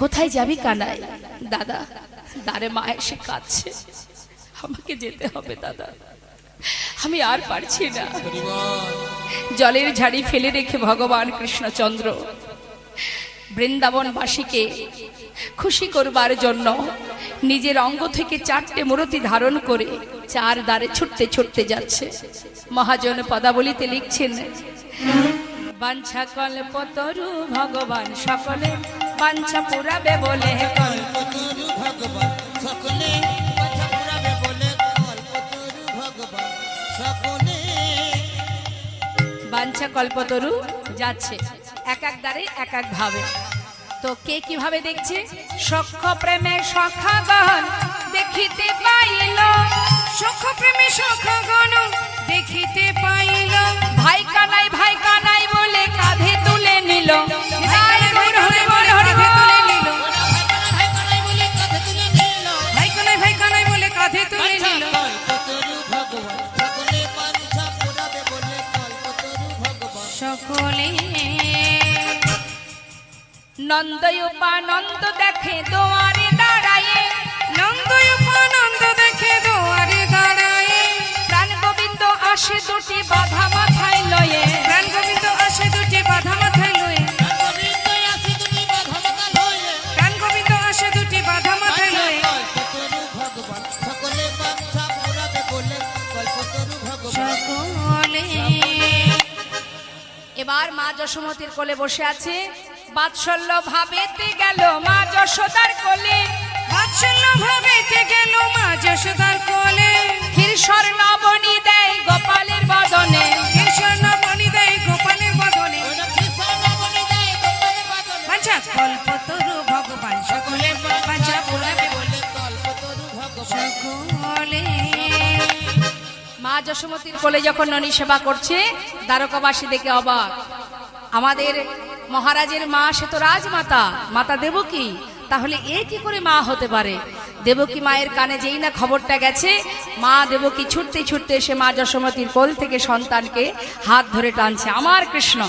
কোথায় যাবি কানাই? দাদা, দ্বারে মা এসে কাঁদছে, আমাকে যেতে হবে দাদা, আমি আর পারছি না। জলের ঝাড়ি ফেলে রেখে ভগবান কৃষ্ণচন্দ্র বৃন্দাবনবাসীকে খুশি করবার জন্য নিজের অঙ্গ থেকে 4টে মূর্তি ধারণ করে চার দ্বারে ছুটতে ছুটতে যাচ্ছে। মহাজন পদাবলিতে লিখছেন, বাঞ্ছা কল্পতরু ভগবান সকলে বাঞ্ছা পুরাবে বলে কল্পতরু ভগবান সকলে বাঞ্ছা পুরাবে বলে কল্পতরু ভগবান সকলে বাঞ্ছা কল্পতরু যাচ্ছে এক এক দ্বারে এক এক ভাবে। তো কে কিভাবে দেখছে? সখ্য প্রেমে সখাগণ দেখিতে পাইল, সখ প্রেমে সখগণ দেখিতে পাইল, ভাই কানাই বলে কাঁধে তুলে নিল। হরে হরে হরে হরে তুলে নিল, ভাই কানাই বলে কাঁধে তুলে নিল। ভাই কানাই বলে কাঁধে তুলে নিল। কল্পতরু ভগবান সকলে বাঞ্ছা পুরাবে বলে কল্পতরু ভগবান সকলে নন্দ উপানন্দ দেখে দোয়ারে দাঁড়ায়ে, নন্দ উপানন্দ দেখে দুয়ারে দাঁড়ায়, প্রাণ গোবিন্দ আসে দুটি বাধা মাথায় লয়ে। প্রাণ গোবিন্দ আসে দুটি বাধা মাথায় লয়ে, গোবিন্দই আসি তুমি বাধা লয়ে প্রাণ গোবিন্দ আসে দুটি বাধা মাথায় লয়ে। কল্পতরু ভগবান সকলে বাঞ্ছা পুরাবে বলে কল্পতরু ভগবান সকলে এবার মা যশোমতীর কোলে বসে আছে, বাৎসল্য ভাবেতে গেল মা যশোদার কোলে। বাৎসল্য ভাবেতে গেল মা যশোদার কোলে, ক্ষীর স্বর্ণ বনি দেয় গোপালের বদনে। কৃষ্ণ বনি দেয় গোপালের বদনে। ওরা কৃষ্ণ বলে দেয় গোপালের বাদনে বাঞ্ছা কল্পতরু ভগবান সকলে বাঞ্ছা পুরাবে বলে কল্পতরু ভগবান সকলে। মা যশোমতীর কোলে যখন ননী সেবা করছে, দ্বারকাবাসী দেখে অবাক। আমাদের মহারাজের মা সে তো রাজমাতা, মাতা দেবকী, তাহলে এ কি করে মা হতে পারে? দেবকী মায়ের কানে যেই না খবরটা গেছে, মা দেবকী ছুটতে ছুটতে এসে মা যশোমতীর কোল থেকে সন্তানকে হাত ধরে টানছে, আমার কৃষ্ণ।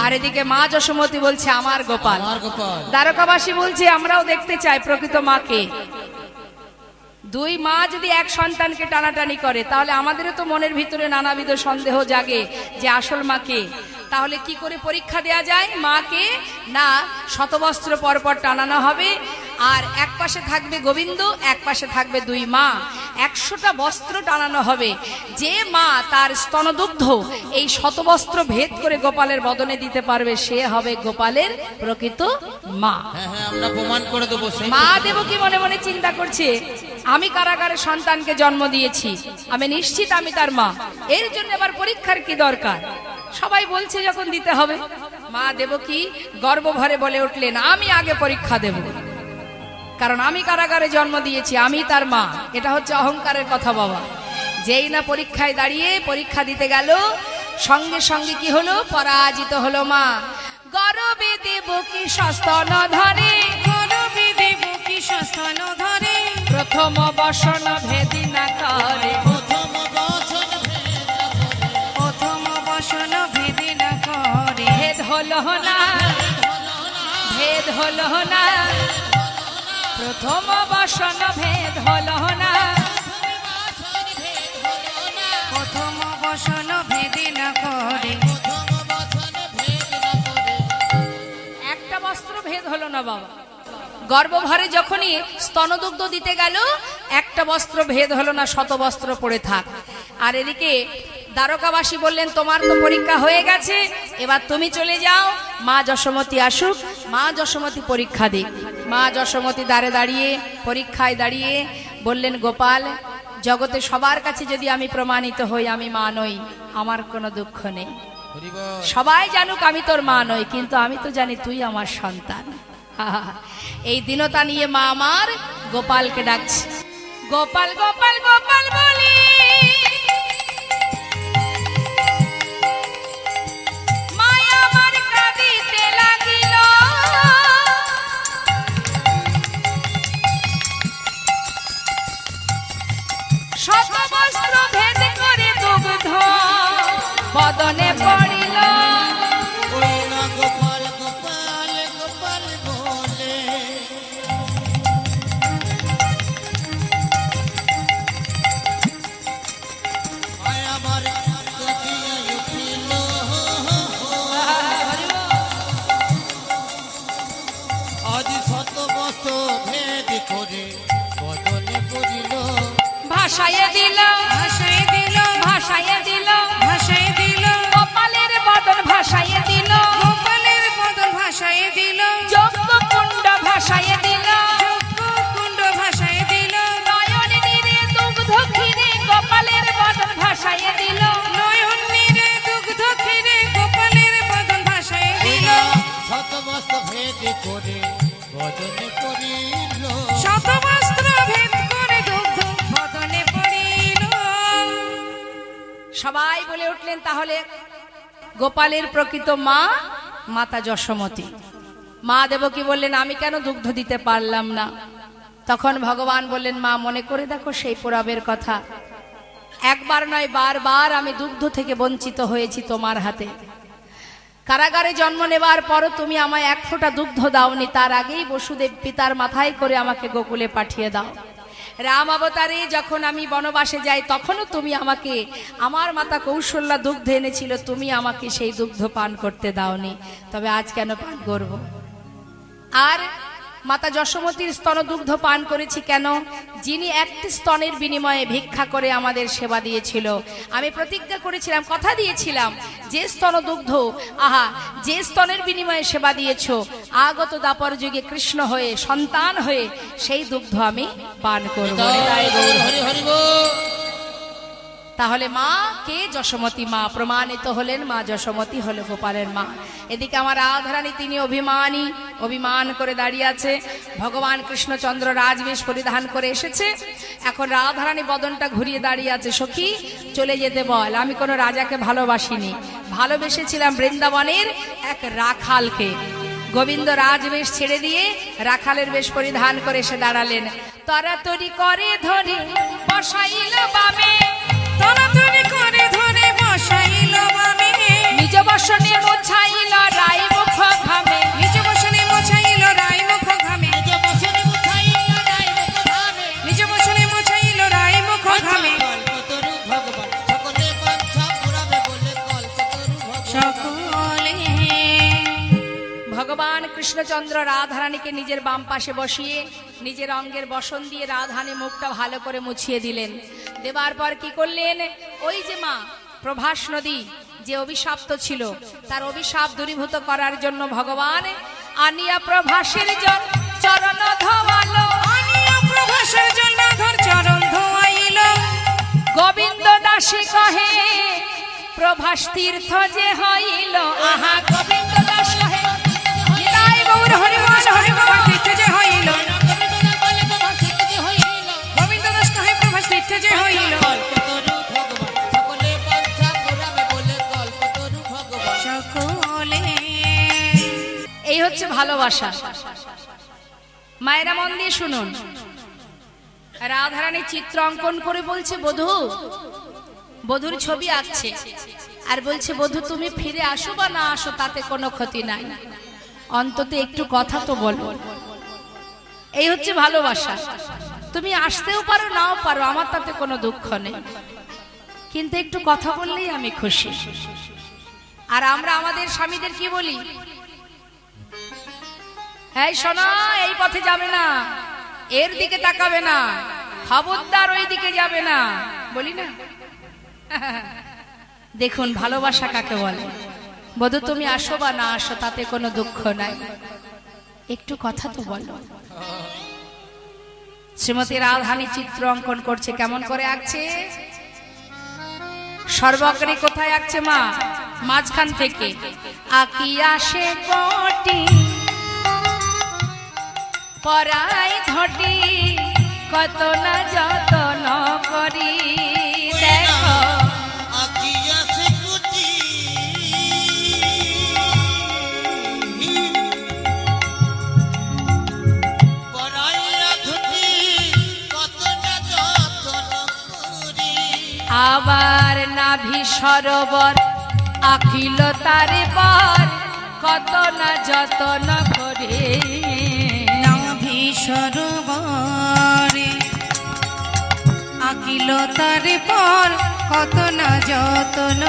আর এদিকে মা যশোমতী বলছে, আমার গোপাল। আমার গোপাল দ্বারকাবাসী বলছে, আমরাও দেখতে চাই প্রকৃত মাকে। দুই মা যদি এক সন্তানকে টানাটানি করে, তাহলে আমাদেরও তো মনের ভিতরে নানাবিধ সন্দেহ জাগে যে আসল মাকে। তাহলে কি করে পরীক্ষা দেয়া যায় মাকে? না, শতবস্ত্র পরপর টানানো হবে, আর এক পাশে থাকবে গোবিন্দ, এক পাশে থাকবে দুই মা, 100টা বস্ত্র টানানো হবে। যে মা তার স্তনদুগ্ধ এই শতবস্ত্র ভেদ করে গোপালের বদনে দিতে পারবে, সে হবে গোপালের প্রকৃত মা। হ্যাঁ হ্যাঁ আমরা প্রমাণ করে দেবো সেই মা দেবকী মনে মনে চিন্তা করছে, আমি কারাগারে সন্তানকে জন্ম দিয়েছি, আমি নিশ্চিত আমি তার মা, এর জন্য আবার পরীক্ষার কি দরকার? সবাই বলছে যখন দিতে হবে। মা দেবকী গর্বভরে বলে উঠলেন, আমি আগে পরীক্ষা দেব, কারণ আমি কারাগারে জন্ম দিয়েছি, আমি তার মা। এটা হচ্ছে অহংকারের কথা বাবা। যেই না পরীক্ষায় দাঁড়িয়ে পরীক্ষা দিতে গেল, সঙ্গে সঙ্গে কি হলো? পরাজিত হলো মা। গর্বে দেবকী সস্তন ধরে, গরবে দেবকী সস্তন ধরে, প্রথম বসন ভেদি না করে। প্রথম বসন প্রথম বসন ভেদে না করে। ভেদ হলো না, ভেদ হলো না, প্রথম বসন ভেদ হলো না। প্রথম বসন ভেদে না করে। একটা বস্ত্র ভেদ হলো না বাবা। গর্ভভরে যখনই স্তনদুগ্ধ দিতে গেল, একটা বস্ত্র ভেদ হলো না, শত বস্ত্র পড়ে থাক। আর এদিকে দ্বারকাবাসী বললেন, তোমার তো পরীক্ষা হয়ে গেছে, এবার তুমি চলে যাও, মা যশোমতী আসুক, মা যশোমতী পরীক্ষা দিক। মা যশোমতী দ্বারে দাঁড়িয়ে পরীক্ষায় দাঁড়িয়ে বললেন, গোপাল, জগতে সবার কাছে যদি আমি প্রমাণিত হই আমি মা নই, আমার কোনো দুঃখ নেই। সবাই জানুক আমি তোর মা নই, কিন্তু আমি তো জানি তুই আমার সন্তান। এই দীনতা নিয়ে মা আমার গোপালকে ডাকছে, গোপাল গোপাল গোপাল বলি মায়া আমার কাঁদিতে লাগিল। শত বস্ত্র ভেদ করে দুগ্ধ বদনে পড়িল। ওই না গোপাল গোপাল গোপাল বলে আয় আমার কাঁদিয়া উঠিল আজ শত বস্ত্র ভেদ করে বদনে পড়িল। ভাসাইয়ে দিল, ভাসায় দিল, ভাসাইয়ে দিল, ভাসায় দিল, গোপালের বদন ভাসাইয়ে দিল, গোপালের বদন ভাসায় দিল, যজ্ঞ কুণ্ড ভাসাইয়ে দিল, কুণ্ড ভাসায় দিল, নয়ন নীরে দুগ্ধ ক্ষীরে গোপালের বদন ভাসাইয়ে দিল, নয়ন নীরে দুগ্ধ ক্ষীরে গোপালের বদন ভাসায় দিল, শতমস্ত ভেদ করে বদনে করিল শতবস্ত্র ভেদ করে দুগ্ধ বদনে পড়িল। সবাই বলে উঠলেন তাহলে গোপালের প্রকৃত মা মাতা যশোমতী। মা দেবকী বললেন আমি কেন দুগ্ধ দিতে পারলাম না? তখন ভগবান বললেন মা মনে করে দেখো সেই পুরাবের কথা, একবার নয় বারবার আমি দুগ্ধ থেকে বঞ্চিত হয়েছি তোমার হাতে। কারাগারে জন্ম নেবার পরও তুমি আমায় এক ফোঁটা দুগ্ধ দাওনি, তার আগেই বসুদেব পিতার মাথায় করে আমাকে গোকুলে পাঠিয়ে দাও। রাম অবতারে যখন আমি বনবাসে যাই তখনও তুমি আমাকে, আমার মাতা কৌশল্যা দুগ্ধ এনেছিল, তুমি আমাকে সেই দুগ্ধ পান করতে দাওনি, তবে আজ কেন পান করব? আর মাতা যশোমতীর স্তন দুগ্ধ পান করেছি কেন? যিনি একটি স্তনের বিনিময়ে ভিক্ষা করে আমাদের সেবা দিয়েছিল। আমি প্রতিজ্ঞা করেছিলাম, কথা দিয়েছিলাম, যে স্তন দুগ্ধ, আহা, যে স্তনের বিনিময়ে সেবা দিয়েছ, আগত দাপর যুগে কৃষ্ণ হয়ে সন্তান হয়ে সেই দুগ্ধ আমি পান করব। তাই গৌর হরি। হরি হরি বল। তাহলে মা কে? যশোমতী মা প্রমাণিত হলেন, মা যশোমতী হলো গোপালের মা। এদিকে আমার রাধারানী তিনি অভিমানী, অভিমান করে দাঁড়িয়ে আছে। ভগবান কৃষ্ণচন্দ্র রাজবেশ পরিধান করে এসেছে, এখন রাধারানী বদনটা ঘুরিয়ে দাঁড়িয়ে আছে। সখী চলে যেতে বল, আমি কোনো রাজাকে ভালোবাসিনি, ভালোবেসেছিলাম বৃন্দাবনের এক রাখালকে। গোবিন্দ রাজবেশ ছেড়ে দিয়ে রাখালের বেশ পরিধান করে এসে দাঁড়ালেন। তরাতরি করে ধরে বসাইল বামে, তরাতরি করে ধরে বসাইল বামে, নিজ বসনে মোছাইল রায় মুখ ঘামে, নিজ বসনে মোছাইল রায় মুখ ঘামে, নিজ বসনে মুছাইল রায় মুখ ঘামে, নিজ বসনে মোছাইল রায় মুখ ঘামে, কল্পতরু ভগবান সকলে বাঞ্ছা পুরাবে বলে কল্পতরু ভগবান সকলে। ভগবান কৃষ্ণচন্দ্র রাধারানীকে নিজের বাম পাশে বসিয়ে নিজের অঙ্গের বসন দিয়ে রাধারানী মুখটা ভালো করে মুছিয়ে দিলেন। দেবার পর কি করলেন? ওই যে মা প্রভাস নদী যে অভিশাপ্ত ছিল, তার অভিশাপ দূরীভূত করার জন্য ভগবান আনিয়া প্রভাসের জল চরণ ধোয়ালো, আনিয়া প্রভাসের জন্য ধর চরণ ধোয়াইল, গোবিন্দ দাসী কহে প্রভাস তীর্থ যে হইল, আহা গোবিন্দ দাস কহে তাই গৌর হরি বল, হরি প্রভাস তীর্থ যে হইল, গোবিন্দ দাস কহে প্রভাস তীর্থ যে হইল, কল্পতরু ভগবান সকলে বাঞ্ছা পুরাবে বলে কল্পতরু ভগবান সকলে। এই হচ্ছে ভালোবাসা। মায়েরা মন দিয়ে শুনুন, রাধারানী চিত্র অঙ্কন করে বলছে বধূ, বধূর ছবি আঁকছে আর বলছে বধূ তুমি ফিরে আসো বা না আসো তাতে কোনো ক্ষতি নাই, অন্তত একটু কথা তো বলো। এই হচ্ছে ভালোবাসা। তুমি আসতেও পারো নাও পারো, আমার তাতে কোনো দুঃখ নেই, কিন্তু একটু কথা বললেই আমি খুশি। আর আমরা আমাদের স্বামীদের কি বলি? এই শোনা, এই পথে যাবে না, এর দিকে তাকাবে না, খবরদার ওই দিকে যাবে না, বলি না? দেখুন ভালোবাসা কাকে বলে। বধূ তুমি আসো বা না আসো তাতে কোনো দুঃখ নাই, একটু কথা তো বলো। শ্রীমতী রাধারানী চিত্র অঙ্কন করছে, কেমন করে আঁকছে? সর্বাগ্রে কোথায় আঁকছে মা? মাঝখান থেকে আঁকিয়া সে কোটি পরাই ঘটি, কত না যতন করি, দেখো আকিয়া সে কুটি পরাইয়া ধুতি কত না যতন করি, আবার নাভি সরোবর আখিল তারে পর, কত না যতন করে, নাভি সরোবরে আকিল তার পর কত না যতন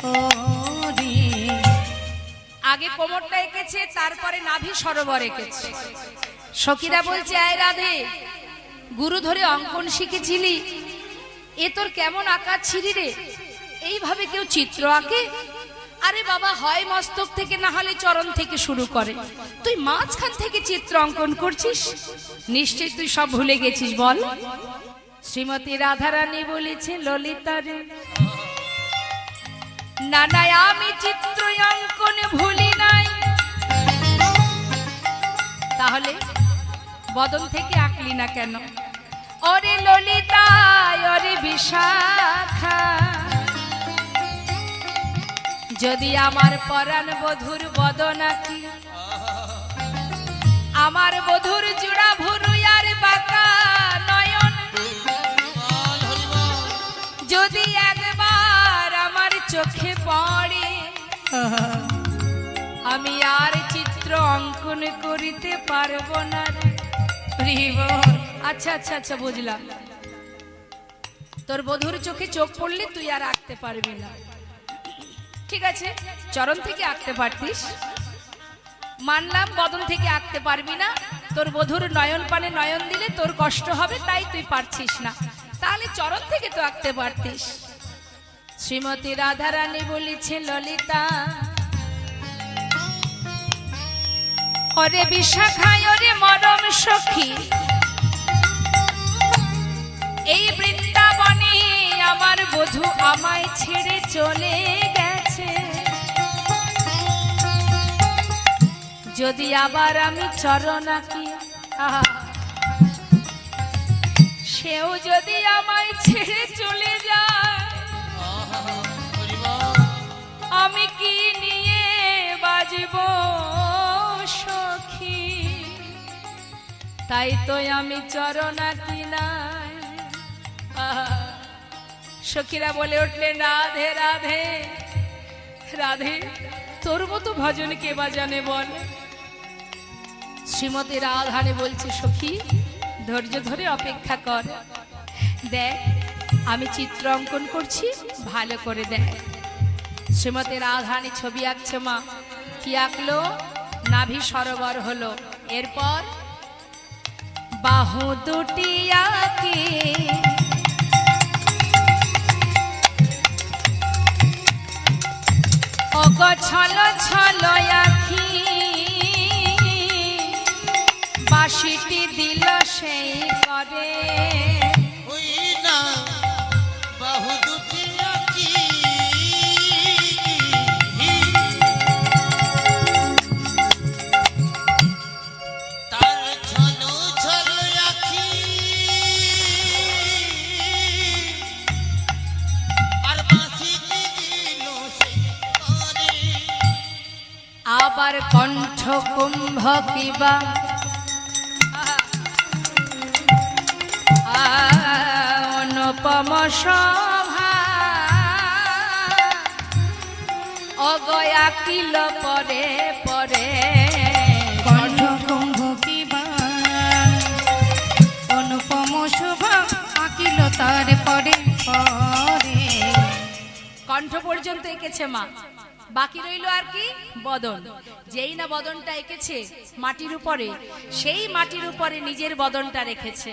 করি। আগে কোমরটা এঁকেছে, তারপরে নাভি সরোবর এঁকেছে। সখীরা বলছে আয় রাধে, গুরু ধরে অঙ্কন শিখেছিলি, এ তোর কেমন আঁকা ছিরি রে, এইভাবে কেউ চিত্র আঁকে? আরে বাবা, হয় মস্তক থেকে না হলে চরণ থেকে শুরু করে, তুই মাঝখান থেকে চিত্র অঙ্কন করছিস, নিশ্চয়ই তুই সব ভুলে গেছিস। বল। শ্রীমতী রাধারানী বলেছে, ললিতা রে, না না, আমি চিত্র অঙ্কন ভুলি নাই। তাহলে বদন থেকে আঁকলি না কেন? ওরে ললিতা, ওরে বিশাখা, যদি আমার পরাণ বধুর বদন আঁকি, আমার বধুর জোড়া ভুরু আর বাঁকা নয়ন যদি একবার আমার চোখে পড়ে, আমি আর চিত্র অঙ্কন করিতে পারবো না রে। আচ্ছা আচ্ছা আচ্ছা, বুঝলাম। তোর বধুর চোখে চোখ পড়লে তুই আর আঁকতে পারবি না, ঠিক আছে। চরণ থেকে আঁকতে পারতিস, মানলাম। বদন থেকে আঁকতে পারবি না, তোর বধুর নয়ন পানে নয়ন দিলে তোর কষ্ট হবে, তাই তুই পারছিস না। তাহলে চরণ থেকে তো আঁকতে পারতিস। শ্রীমতী রাধারানী বলেছে, ললিতা, ওরে বিশাখায়, ওরে মরম সখী, এই বৃন্দাবনে আমার বধূ আমায় ছেড়ে চলে গেছে, যদি আবার আমি চরণ আঁকি, সেও যদি আমায় ছেড়ে চলে যায়, আমি কি নিয়ে বাজিব সখী? তাই তো আমি চরণ আঁকি নাই। সখীরা বলে উঠলেন, রাধে রাধে রাধে, তোর মতো ভজন কে বা জানে বল। শ্রীমতী রাধারানী বলছে, সখী ধৈর্য ধরে অপেক্ষা কর, দেখ আমি চিত্র অঙ্কন করছি, ভালো করে দেখ। শ্রীমতী রাধারানী ছবি আঁকছে। মা কি আঁকলো? নাভি সরোবর হলো, এরপর বাহু দুটি আঁকি, অগ ছল ছল আঁখি, বাঁশিটি দিল সেই করে, ওই না বাহু দুটি আঁকি, তার ছলো ছলো আঁখি, আর বাঁশিটি দিল সেই করে। আবার কণ্ঠ কুম্ভ কিবা, অনুপম শোভা, অগয়া কিল পরে পরে, কণ্ঠ কুম্ভ কিবা, অনুপম শোভা, আঁকিল তার পরে পরে। কণ্ঠ পর্যন্ত এঁকেছে মা, বাকি রইল আর কি বদন। যেই না বদনটা এঁকেছে মাটির উপরে, সেই মাটির উপরে নিজের বদনটা রেখেছে।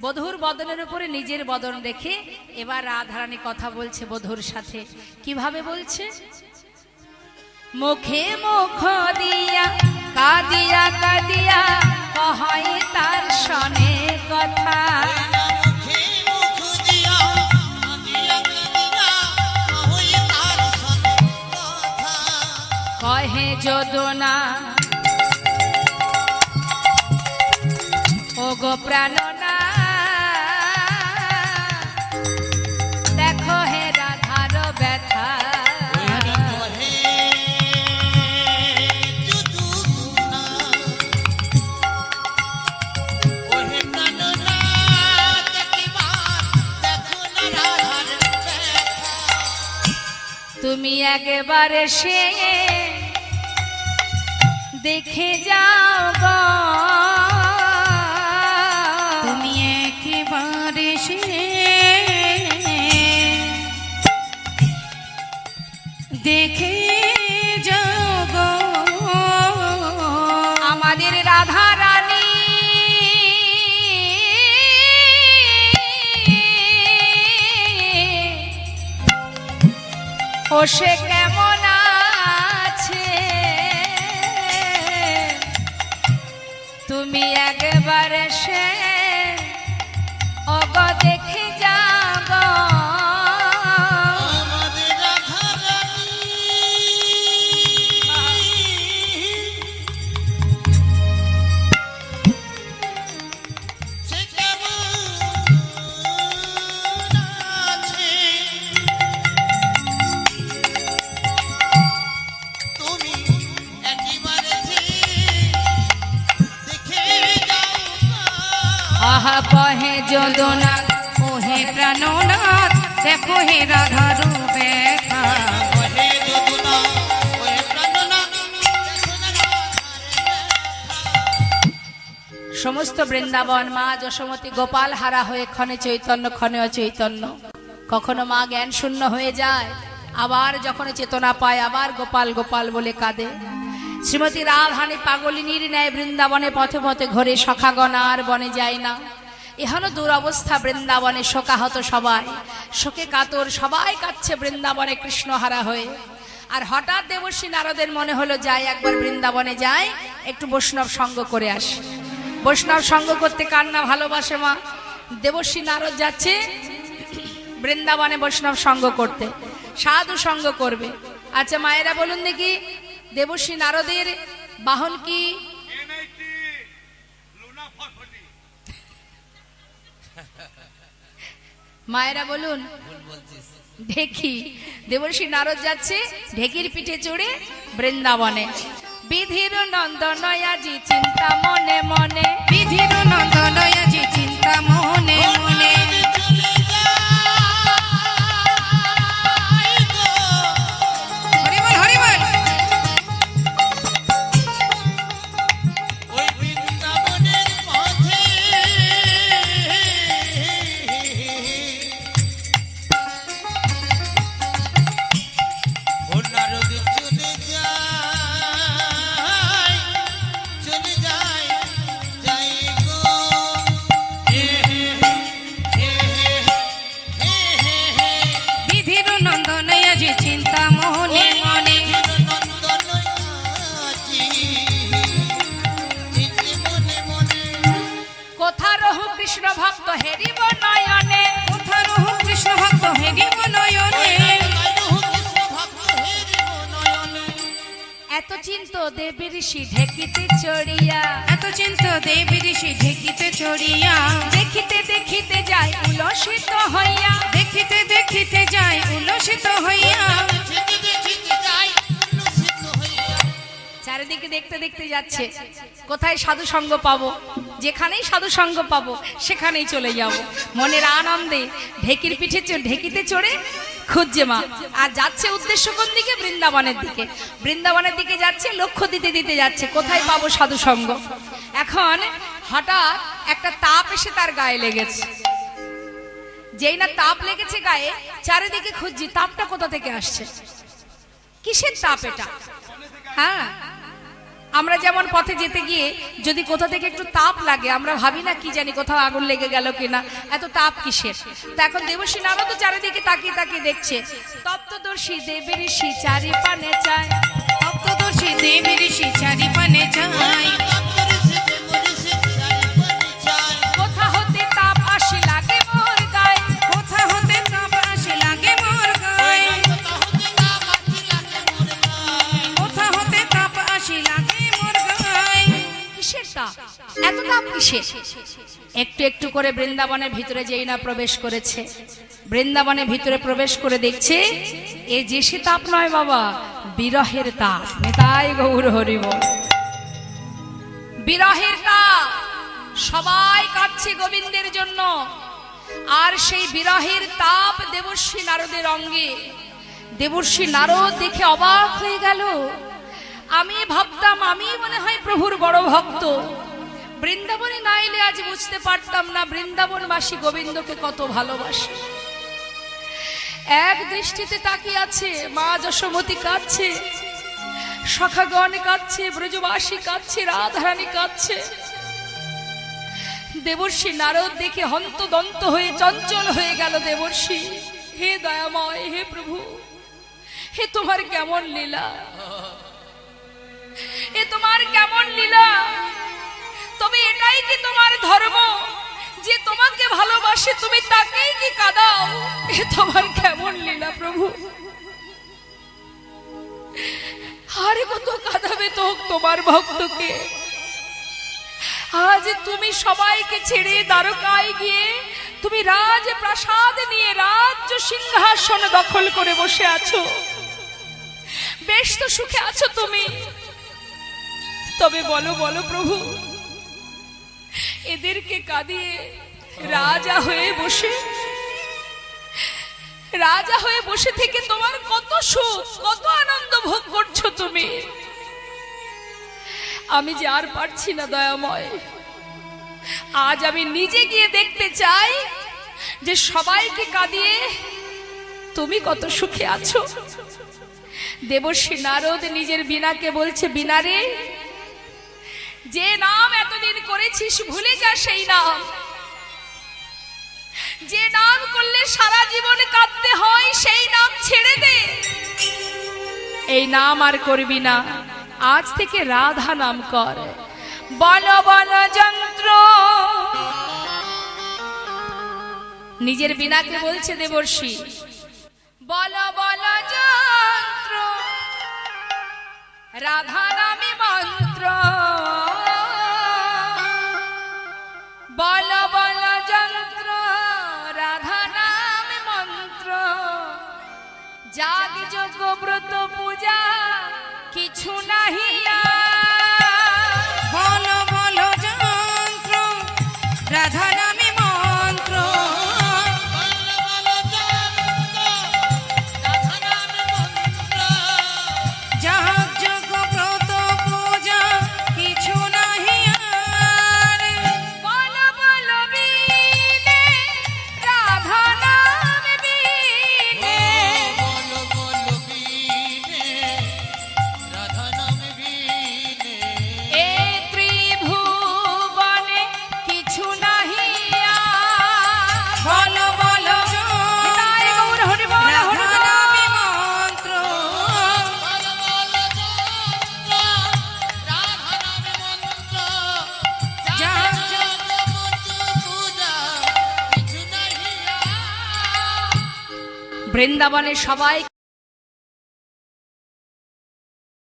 বধূর বদনের উপরে নিজের বদন রেখে এবার রাধারানী কথা বলছে বধূর সাথে। কিভাবে বলছে? মুখে মুখ দিয়া কাদিয়া কাদিয়া কহই তার সনে কথা, মুখে মুখ দিয়া কাঁদিয়া কাঁদিয়া কহই তার সনে কথা, কহে যদনা ও গো প্রাণনা, দেখো হে রাধার ব্যথা, কহে যদুনা, ওহে প্রাণনা, দেখিবার দেখো না রাধার ব্যথা। তুমি একবার এসে দেখে যাও গো, তুমি একেবারে সে দেখে যাও গো, আমাদের রাধা রানী ও সে কেমন আছে তুমি একবার সে অগ দেখে যাব আমাদের রাধারানী সে কেমন আছে তুমি একেবারে সে দেখে যাও আহা কহে যদুনা ওহে প্রাণনাথ দেখো হে রাধা রূপে ওহে যদুনা ওহে প্রাণনা দেখো না সমস্ত বৃন্দাবন মা যশোমতী গোপাল হারা হয়ে ক্ষণে চৈতন্য ক্ষণে অচৈতন্য। কখনো মা জ্ঞান শূন্য হয়ে যায়, আবার যখন চেতনা পায় আবার গোপাল গোপাল বলে কাঁদে। শ্রীমতী রাধারানী পাগলিনীর ন্যায় বৃন্দাবনে পথে পথে ঘরে সখাগণ আর বনে যায় না। এহনো দুরবস্থা বৃন্দাবনে, শোকাহত সবাই, শোকে কাতর সবাই কাঁদছে বৃন্দাবনে কৃষ্ণহারা হয়ে। আর হঠাৎ দেবর্ষী নারদের মনে হলো যাই একবার বৃন্দাবনে যাই, একটু বৈষ্ণব সঙ্গ করে আসি। বৈষ্ণব সঙ্গ করতে কার না ভালোবাসে মা। দেবর্ষী নারদ যাচ্ছে বৃন্দাবনে বৈষ্ণব সঙ্গ করতে, সাধু সঙ্গ করবে। আচ্ছা মায়েরা বলুন দেখি, দেবর্ষী নারদের বাহন কি? মায়েরা বলুন। ঢেকি। দেবর্ষী নারদ যাচ্ছে ঢেকির পিঠে চড়ে বৃন্দাবনে। বিধির নন্দনয়াজি চিন্তা মনে মনে, বিধির নন্দনয়াজি চিন্তা মনে মনে হরিবল হরিবল ওই বৃন্দাবনের পথে ও নারদ চলে যায় যাই গো হে হে হে হে হে হে বিধির নন্দনয়াজি চিন্তা মনে মনে কোথা রহু কৃষ্ণ ভক্ত হেরিব নয়নে, কোথা রহু কৃষ্ণ ভক্ত হেরিব নয়নে এত চিন্ত দেবী ঋষি ঢেকিতে চড়িয়া, এত চিন্ত দেবী ঋষি ঢেকিতে চড়িয়া দেখিতে দেখিতে যায় উলসিত হইয়া। দেখিতে দেখিতে যায় উল্লসিত হইয়া চারিদিকে দেখতে দেখতে যাচ্ছে কোথায় সাধু সঙ্গ পাবো, যেখানেই সাধু সঙ্গ পাবো সেখানেই চলে যাব। মনের আনন্দে ঢেকির পিঠে ঢেকিতে চড়ে খুঁজছে মা। আর যাচ্ছে উদ্দেশ্য কোন দিকে? বৃন্দাবনের দিকে। বৃন্দাবনের দিকে যাচ্ছে, লক্ষ্য দিতে দিতে যাচ্ছে কোথায় পাবো সাধু সঙ্গ। এখন হঠাৎ একটা তাপ এসে তার গায়ে লেগেছে। যেই না তাপ লেগেছে গায়ে, চারিদিকে খুঁজছি তাপটা কোথা থেকে আসছে, কিসের তাপ এটা? হ্যাঁ, আমরা যেমন পথে যেতে গিয়ে যদি কোথা থেকে একটু তাপ লাগে আমরা ভাবি না কি জানি কোথাও আগুন লেগে গেল কিনা, এত তাপ কিসের? তা এখন দেবর্ষী নারদ চারিদিকে তাকিয়ে তাকিয়ে দেখছে। তপ্তদর্শী দেবী ঋষি চারি পানে চায়, তপ্তদর্শী দেবী ঋষি চারিপানে যায় কোথা হতে তাপ আসি লাগে মোর গায়ে, কোথা হতে তাপ আসে লাগে মোর গায়ে কোথা হতে তাপ আসি লাগে মোর গায়ে কিসের তাপ? এত তাপ কিসের? একটু একটু করে বৃন্দাবনের ভিতরে যেই না প্রবেশ করেছে, বৃন্দাবনের ভিতরে প্রবেশ করে দেখছে এ যে সে তাপ নয় বাবা, বিরহের তাপ। নেতাই গৌর হরিব, বিরহের তাপ। সবাই কাঁদছে গোবিন্দের জন্য, আর সেই বিরহের তাপ দেবর্ষী নারদের অঙ্গে। দেবর্ষী নারদ দেখে অবাক হয়ে গেল। আমি ভাবতাম আমি মনে হয় প্রভুর বড় ভক্ত, বৃন্দাবনে না এলে আজ বুঝতে পারতাম না বৃন্দাবনবাসী গোবিন্দকে কত ভালোবাসে। এক দৃষ্টিতে তাকিয়ে আছে, মা যশোমতী কাঁদছে, সখাগণ কাঁদছে, ব্রজবাসী কাঁদছে, রাধারানী কাঁদছে। দেবর্ষী নারদ দেখে হন্তদন্ত হয়ে চঞ্চল হয়ে গেল। দেবর্ষী, হে দয়াময়, হে প্রভু, হে তোমার কেমন লীলা, এ তোমার কেমন লীলা। তবে এটাই কি তোমার ধর্ম যে তোমাকে ভালোবাসে তুমি তাকেই কি কাঁদাও? এ তোমার কেমন লীলা প্রভু। আর কত কাঁদাবে তো তোমার ভক্তকে। আজ তুমি সবাইকে ছেড়ে দ্বারকায় গিয়ে তুমি রাজপ্রাসাদ নিয়ে রাজ্য সিংহাসন দখল করে বসে আছো, বেশ তো সুখে আছো তুমি। তবে বলো বলো প্রভু, এদেরকে কাঁদিয়ে রাজা হয়ে বসে থেকে তোমার কত সুখ কত আনন্দ ভোগ করছো তুমি। আমি যে আর পারছি না দয়াময়, আজ আমি নিজে গিয়ে দেখতে চাই যে সবাইকে কাঁদিয়ে তুমি কত সুখে আছো। দেবর্ষি নারদ নিজের বীণাকে বলছে, বীণা রে, যে নাম এতদিন করেছিস ভুলে যা সেই নাম। যে নাম করলে সারা জীবন কাঁদতে হয় সেই নাম ছেড়ে দে। এই নাম আর করবি না, আজ থেকে রাধা নাম কর। বল বল যন্ত্র, নিজের বীণাকে বলছে দেবর্ষি, বল বল যন্ত্র, রাধা নামে মন্ত্র। বল বল যন্ত্র, রাধা নামে মন্ত্র। যাগ যজ্ঞ ব্রত পূজা কিছু নাহি বল বল যন্ত্র, রাধা নামে মন্ত্র। যাগ যজ্ঞ ব্রত পূজা কিছু নাহি আর। বল বল বীণে, রাধা নামে বীণে। বলো বলো বীণে, রাধা নামে বীণে। এ ত্রিভুবনে কিছু নাহি আর। বল বল নিতাই গৌর হরি বল হরি রাধা বল। নামে মন্ত্র। বলো বলো যন্ত্র, রাধা নামে মন্ত্র। যাগ যজ্ঞ ব্রত পূজা কিছু নাহি আর। বৃন্দাবনে সবাই